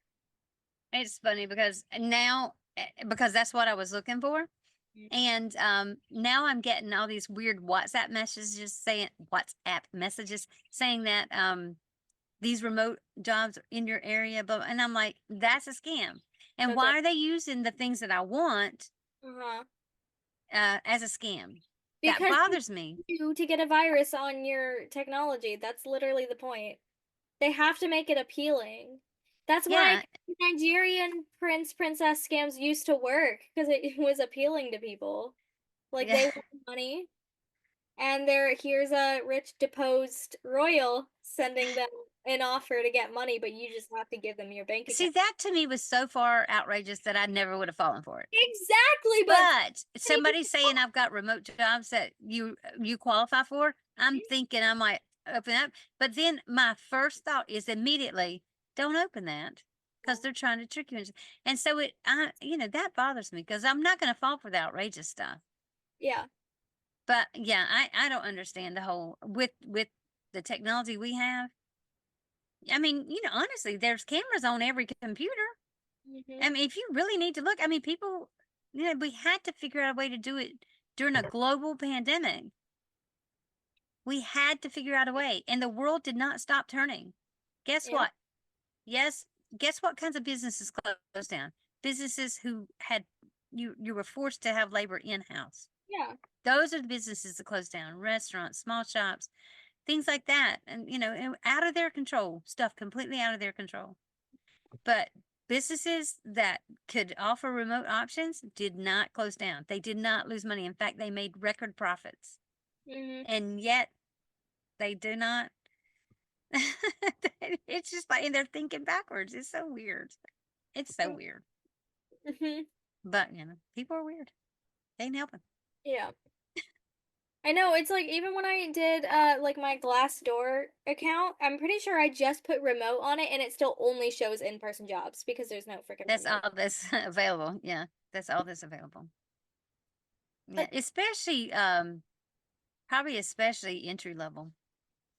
It's funny because now because that's what I was looking for. Mm. And now I'm getting all these weird WhatsApp messages saying that these remote jobs are in your area, but and I'm like, that's a scam. And That's it. why are they using the things that I want Uh-huh. as a scam? That Because they bothers me. want you to get a virus on your technology. That's literally the point. They have to make it appealing. That's why Yeah, Nigerian princess scams used to work because it was appealing to people. Like yeah. they want money, and here's a rich deposed royal sending them an offer to get money, but you just have to give them your bank See, account. that to me was so far outrageous that I never would have fallen for it. Exactly, but But somebody saying I've got remote jobs that you qualify for, I'm like, open up. But then my first thought is immediately, don't open that because they're trying to trick you. And so that bothers me because I'm not going to fall for the outrageous stuff. yeah, But yeah, I don't understand the whole with the technology we have. I mean, honestly, there's cameras on every computer. hmm I mean, if you really need to look, I mean, people, we had to figure out a way to do it during a global pandemic. We had to figure out a way, and the world did not stop turning. Guess yeah, what? Yes, guess what kinds of businesses closed down? Businesses who had you were forced to have labor in house. Yeah. Those are the businesses that close down, restaurants, small shops, things like that. And, out of their control, stuff completely out of their control. But businesses that could offer remote options did not close down. They did not lose money. In fact, they made record profits. Mhm. And yet they do not. It's just like, and they're thinking backwards. It's so weird. It's so weird. Mhm. But, people are weird. They ain't helping. Yeah. I know, it's like even when I did like my Glassdoor account, I'm pretty sure I just put remote on it and it still only shows in-person jobs because there's no freaking That's remote. all that's available. Yeah. That's all that's available. Yeah. But Especially, probably especially entry level.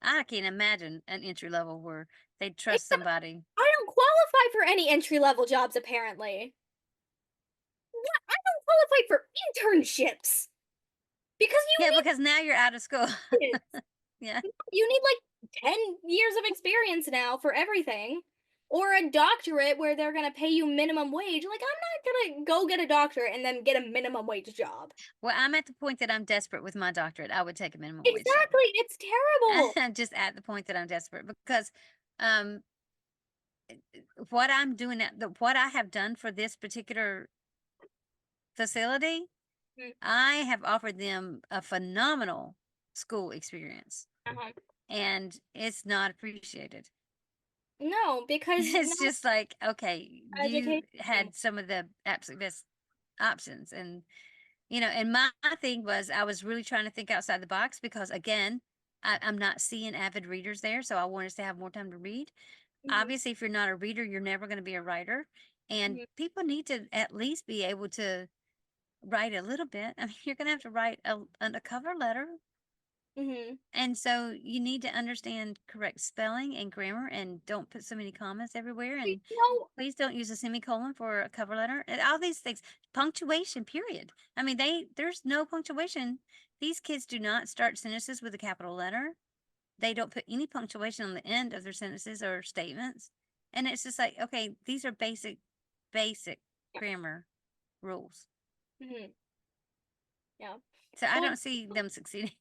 I can't imagine an entry level where they trust except somebody. I don't qualify for any entry-level jobs apparently. What? I don't qualify for internships because Yeah, because now you're out of school. need it. Yeah. You need like 10 years of experience now for everything. Or a doctorate where they're gonna pay you minimum wage. Like, I'm not gonna go get a doctorate and then get a minimum wage job. Well, I'm at the point that I'm desperate with my doctorate. I would take a minimum wage job. Exactly, it's terrible. I'm just at the point that I'm desperate because um what I'm doing what I have done for this particular facility, Mm, I have offered them a phenomenal school experience uh-huh. and it's not appreciated. No, because It's not just like, okay, you education anymore. had some of the absolute best options. And my thing was I was really trying to think outside the box because again, I'm not seeing avid readers there. So I want us to have more time to read. Mhm, Obviously, if you're not a reader, you're never going to be a writer. And mhm, people need to at least be able to write a little bit. I mean, you're going to have to write a cover letter. mhm. And so you need to understand correct spelling and grammar and don't put so many commas everywhere. And No. please don't use a semicolon for a cover letter. And all these things, punctuation, period. I mean, there's no punctuation. These kids do not start sentences with a capital letter. They don't put any punctuation on the end of their sentences or statements. And it's just like, okay, these are basic Yeah. grammar rules. Mhm. Yeah. So I Well, don't see them succeeding.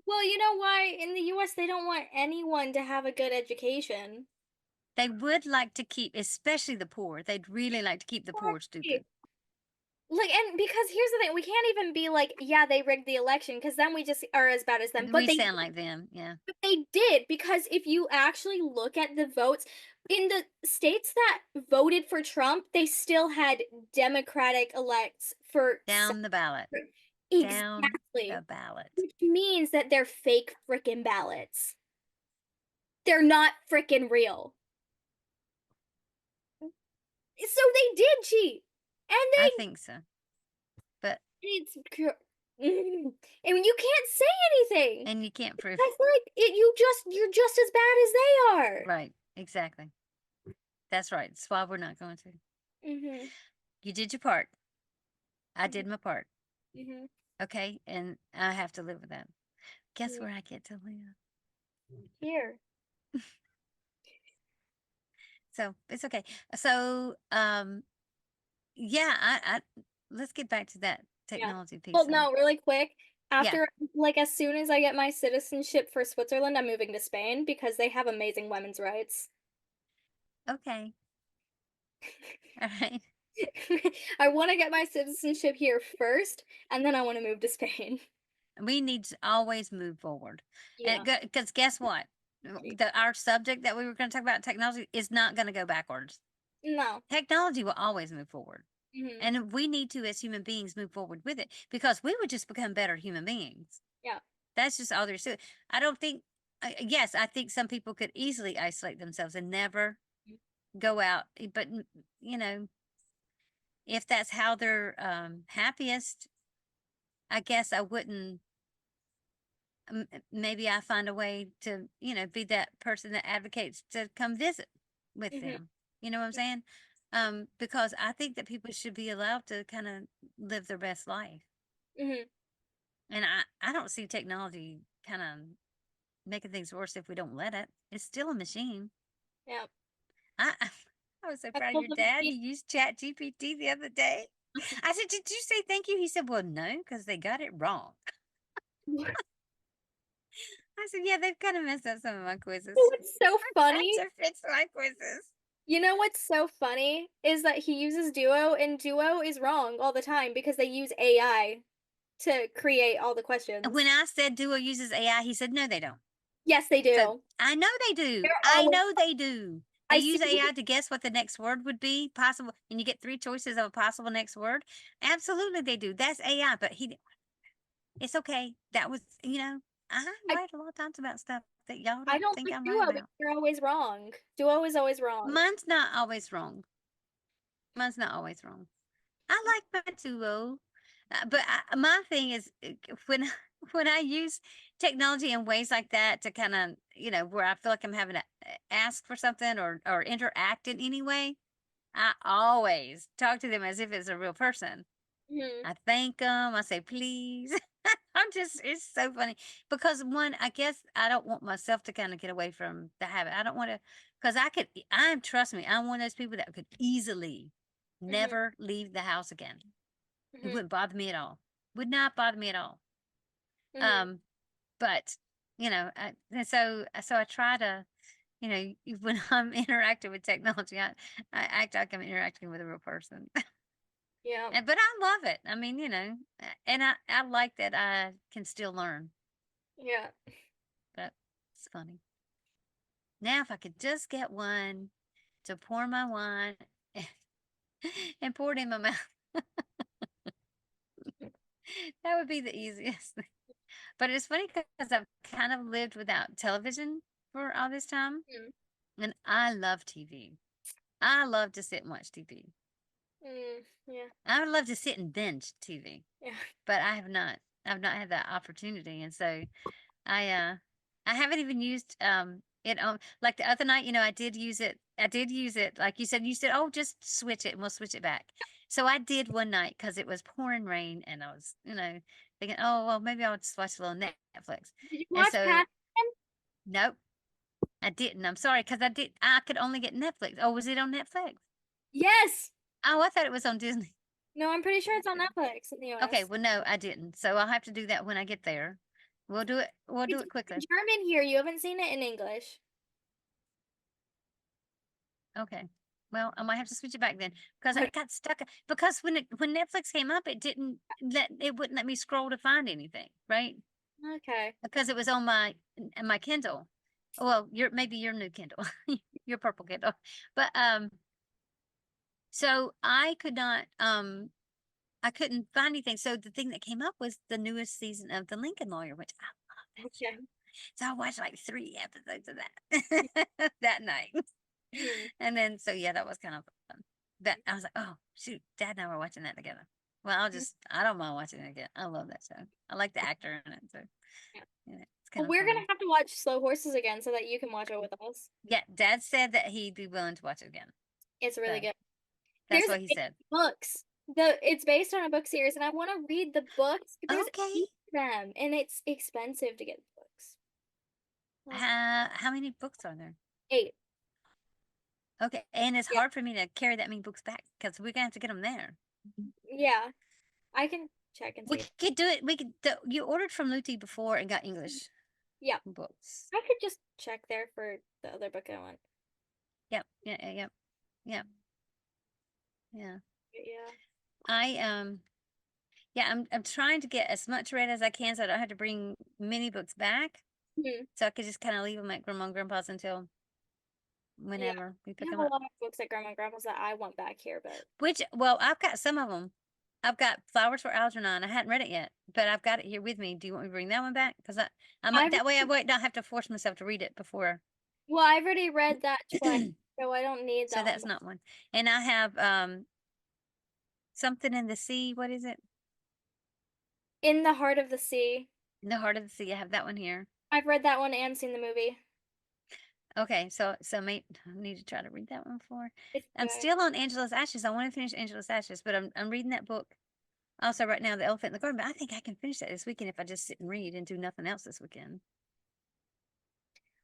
well, you know why in the US they don't want anyone to have a good education? They would like to keep, especially the poor, they'd really like to keep the poor Exactly. stupid. Like, and because here's the thing, we can't even be like, yeah, they rigged the election, because then we just are as bad as them. We sound like them, yeah. But they did, because if you actually look at the votes in the states that voted for Trump, they still had Democratic elects for Down the ballot. Down the exactly, ballot. which means that they're fake frickin' ballots. They're not frickin' real. So they did cheat, and I they think so. But it's and you can't say anything. and you can't prove I feel like you're just as bad as they are. right. Exactly. That's right. That's why we're not going to. Mhm. You did your part. I Mhm. did my part. Mhm. Okay. And I have to live with that. Guess Mhm. where I get to live? Here. So it's okay. So yeah, I let's get back to that Yeah. technology piece Well, though. no, really quick. Yeah. After, like, as soon as I get my citizenship for Switzerland, I'm moving to Spain because they have amazing women's rights. Okay. All right. I want to get my citizenship here first, and then I want to move to Spain. We need to always move forward. And Yeah. because guess what? Our subject that we were going to talk about, technology, is not going to go backwards. No. Technology will always move forward. Mhm. And we need to, as human beings, move forward with it because we would just become better human beings. Yeah. That's just all there's to it. I don't think, yes, I think some people could easily isolate themselves and never go out. But, you know, if that's how they're happiest, I guess I wouldn't. Maybe I find a way to, be that person that advocates to come visit with Mhm. them. You know what I'm saying? Because I think that people should be allowed to kind of live their best life. Mhm. And I don't see technology kind of making things worse if we don't let it. It's still a machine. Yeah. I I was so I proud of told your them, dad. He used Chat GPT the other day. I said, "Did you say thank you?" He said, "Well, no, because they got it wrong." I said, "Yeah, they've kind of messed up some of my quizzes. What's so I'm trying funny? to fix my quizzes." You know what's so funny is that he uses Duo, and Duo is wrong all the time because they use AI to create all the When questions. I said Duo uses AI, he said, "No, they don't." Yes, they So do. I know they do. They're I always. know they do. They I see. use AI to guess what the next word would be possible, and you get three choices of a possible next word. Absolutely, they do. That's AI, but it's okay. That was, I'm I, right a lot of times about stuff that y'all I don't don't think like I'm right Duo because about. they're always wrong. Duo is always wrong. Mine's not always wrong. Mine's not always wrong. I like my Duo, but my thing is when when I use technology in ways like that to kind of where I feel like I'm having to ask for something or interact in any way, I always talk to them as if it's a real person. Hmm. I thank them. I say please. It's so funny because one, I guess I don't want myself to kind of get away from the habit. I don't want to, because trust me, I'm one of those people that could easily Hmm. never leave the house again. It Hmm. wouldn't bother me at all. Would not bother me at all. Hmm. Um, but and so I try to, when I'm interacting with technology, I act like I'm interacting with a real person. Yeah. But I love it. I mean, and I like that I can still learn. Yeah. But it's funny. Now, if I could just get one to pour my wine and pour it in my mouth, that would be the easiest thing. But it's funny because I've kind of lived without television for all this time, Mm. and I love TV. I love to sit and watch TV. Mm. Yeah. I would love to sit and binge TV, Yeah. but I have not. I've not had that opportunity, and so I I haven't even used it on like the other night, I did use it. I did use it. Like you said, oh, just switch it and we'll switch it back. So I did one night because it was pouring rain and I was, thinking, oh well maybe I'll just watch a little Netflix. Did you And watch so Passion? nope, I didn't. I'm sorry, because I could only get Netflix. Oh, was it on Netflix? Yes. Oh, I thought it was on Disney. No, I'm pretty sure it's on Netflix in the Okay, US. well no, I didn't. So I'll have to do that when I get there. We'll do It's it quickly. in German here. You haven't seen it in English. Okay. Well, I might have to switch it back then because I got stuck. Because when Netflix came up, it wouldn't let me scroll to find anything, right? Okay. Because it was on my Kindle. Well, maybe your new Kindle, your purple Kindle, but so I couldn't find anything. So the thing that came up was the newest season of The Lincoln Lawyer, which I love that Okay. show. So I watched like 3 episodes of that that night. Hmm. And then so yeah, that was kind of fun. That I was like, oh shoot, Dad and I were watching that together. Well, I don't mind watching it again. I love that show. I like the actor in it, so Yeah. yeah, it's kind Well, of we're gonna funny. have to watch Slow Horses again so that you can watch it with us. Yeah, Dad said that he'd be willing to watch it again. It's really So good. that's There's what he 8 said. books. It's based on a book series, and I want to read the books, but there's Okay. 8 of them, and it's expensive to get the books. Like How many books are there? 8. Okay, and it's Yeah. hard for me to carry that many books back because we're gonna have to get them there. Yeah. I can check and We see. could do it. You ordered from Luti before and got English Yeah. books. I could just check there for the other book I want. Yep. Yeah. Yeah. Yep. Yeah. Yeah. Yeah. I yeah, I'm trying to get as much read as I can so I don't have to bring many books back. Mhm. So I could just kind of leave them at grandma and grandpa's until Yeah. whenever we I pick have them a up. lot of books at Grandma and Grandpa's that I want back here, but Well, I've got some of them. I've got Flowers for Algernon. I hadn't read it yet, but I've got it here with me. Do you want me to bring that one back? Because I might, I've that way I might not have to force myself to read it before. well, I've already read that twice, so I don't need So that one that's back. not one. And I have Something in the Sea. What is it? In the Heart of the Sea. In the Heart of the Sea. I have that one here. I've read that one and seen the movie. Okay, so I need to try to read that one before. It's I'm good. still on Angela's Ashes. I want to finish Angela's Ashes, but I'm reading that book. Also, right now, The Elephant in the Garden. But I think I can finish that this weekend if I just sit and read and do nothing else this weekend.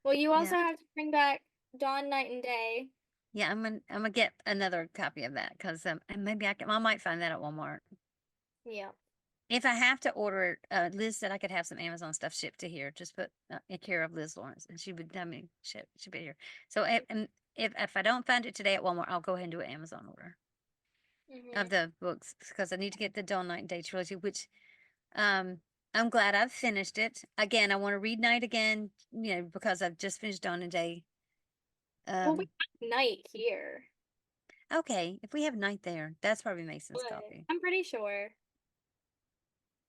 Well, you also Yeah. have to bring back Dawn, Night, and Day. Yeah, I'm gonna get another copy of that because and maybe I might find that at Walmart. Yeah. If I have to order it, Liz said I could have some Amazon stuff shipped to here. Just put in care of Liz Lawrence, and she would tell me ship it here. So if I don't find it today at Walmart, I'll go ahead and do an Amazon order of Mhm. the books because I need to get the Dawn Night and Day trilogy, which um I'm glad I've finished it. Again, I want to read Night again, because I've just finished Dawn and Day. Well, we Um, have night here, okay, if we have Night there, that's probably Mason's but copy. I'm pretty sure.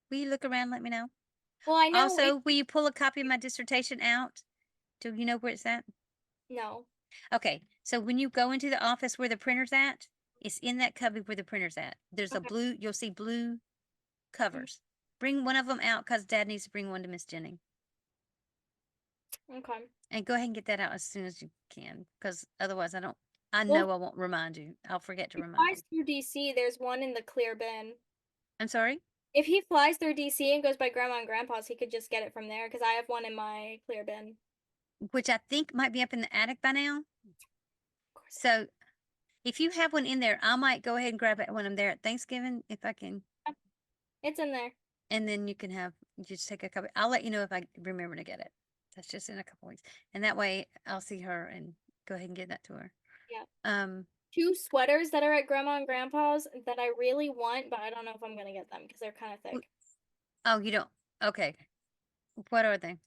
Will you look around and let me know? Well, I know it. Also, will you pull a copy of my dissertation out? Do you know where it's at? No. Okay, so when you go into the office where the printer's at, it's in that cubby where the printer's at. There's a Okay. blue, you'll see blue Mhm. covers. Bring one of them out because Dad needs to bring one to Miss Jenny. Okay. And go ahead and get that out as soon as you can because otherwise I Well, know I won't remind you. I'll forget to if he remind you. flies through DC, there's one in the clear bin. I'm sorry? If he flies through DC and goes by Grandma and Grandpa's, he could just get it from there because I have one in my clear bin. Which I think might be up in the attic by now. Of course So if you have one in there, I might go ahead and grab it when I'm there at Thanksgiving if I can. I have. It's in there. And then you just take a copy. I'll let you know if I remember to get it. That's just in a couple weeks. And that way I'll see her and go ahead and give that to her. Yeah. Um, Two sweaters that are at Grandma and Grandpa's that I really want, but I don't know if I'm gonna get them because they're kind of thick. oh, you don't. Okay. What are they?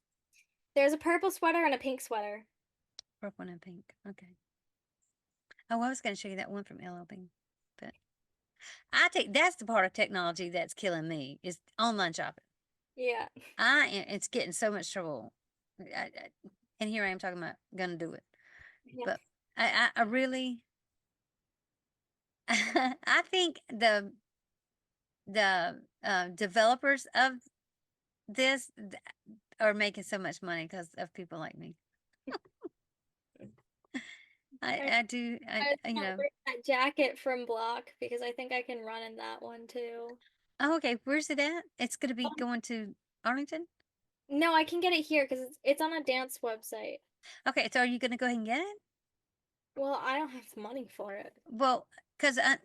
There's a purple sweater and a pink sweater. Purple and pink. Okay. Oh, I was going to show you that one from LLB. But that's the part of technology that's killing me is online shopping. Yeah. It's getting so much trouble. And here I am talking about gonna do it. Yeah. But I really, I think the developers of this are making so much money because of people like me. I I do, I want that jacket from Block because I think I can run in that one too. oh, okay, where's it at? It's gonna be going to Arlington? No, I can get it here because it's on a dance website. Okay, so are you gonna go ahead and get it? Well, I don't have the money for it. Well, because Oh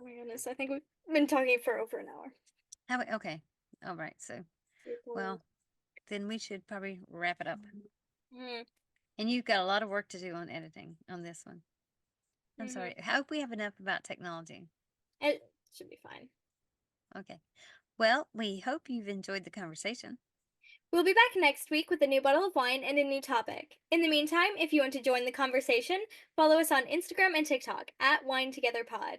my goodness, I think we've been talking for over an hour. okay, all right, so, Super. well, then we should probably wrap it up. Mm, And you've got a lot of work to do on editing on this one. I'm mm-hmm. sorry. I hope we have enough about technology. It should be fine. Okay. Well, we hope you've enjoyed the conversation. We'll be back next week with a new bottle of wine and a new topic. In the meantime, if you want to join the conversation, follow us on Instagram and TikTok at Wine Together Pod.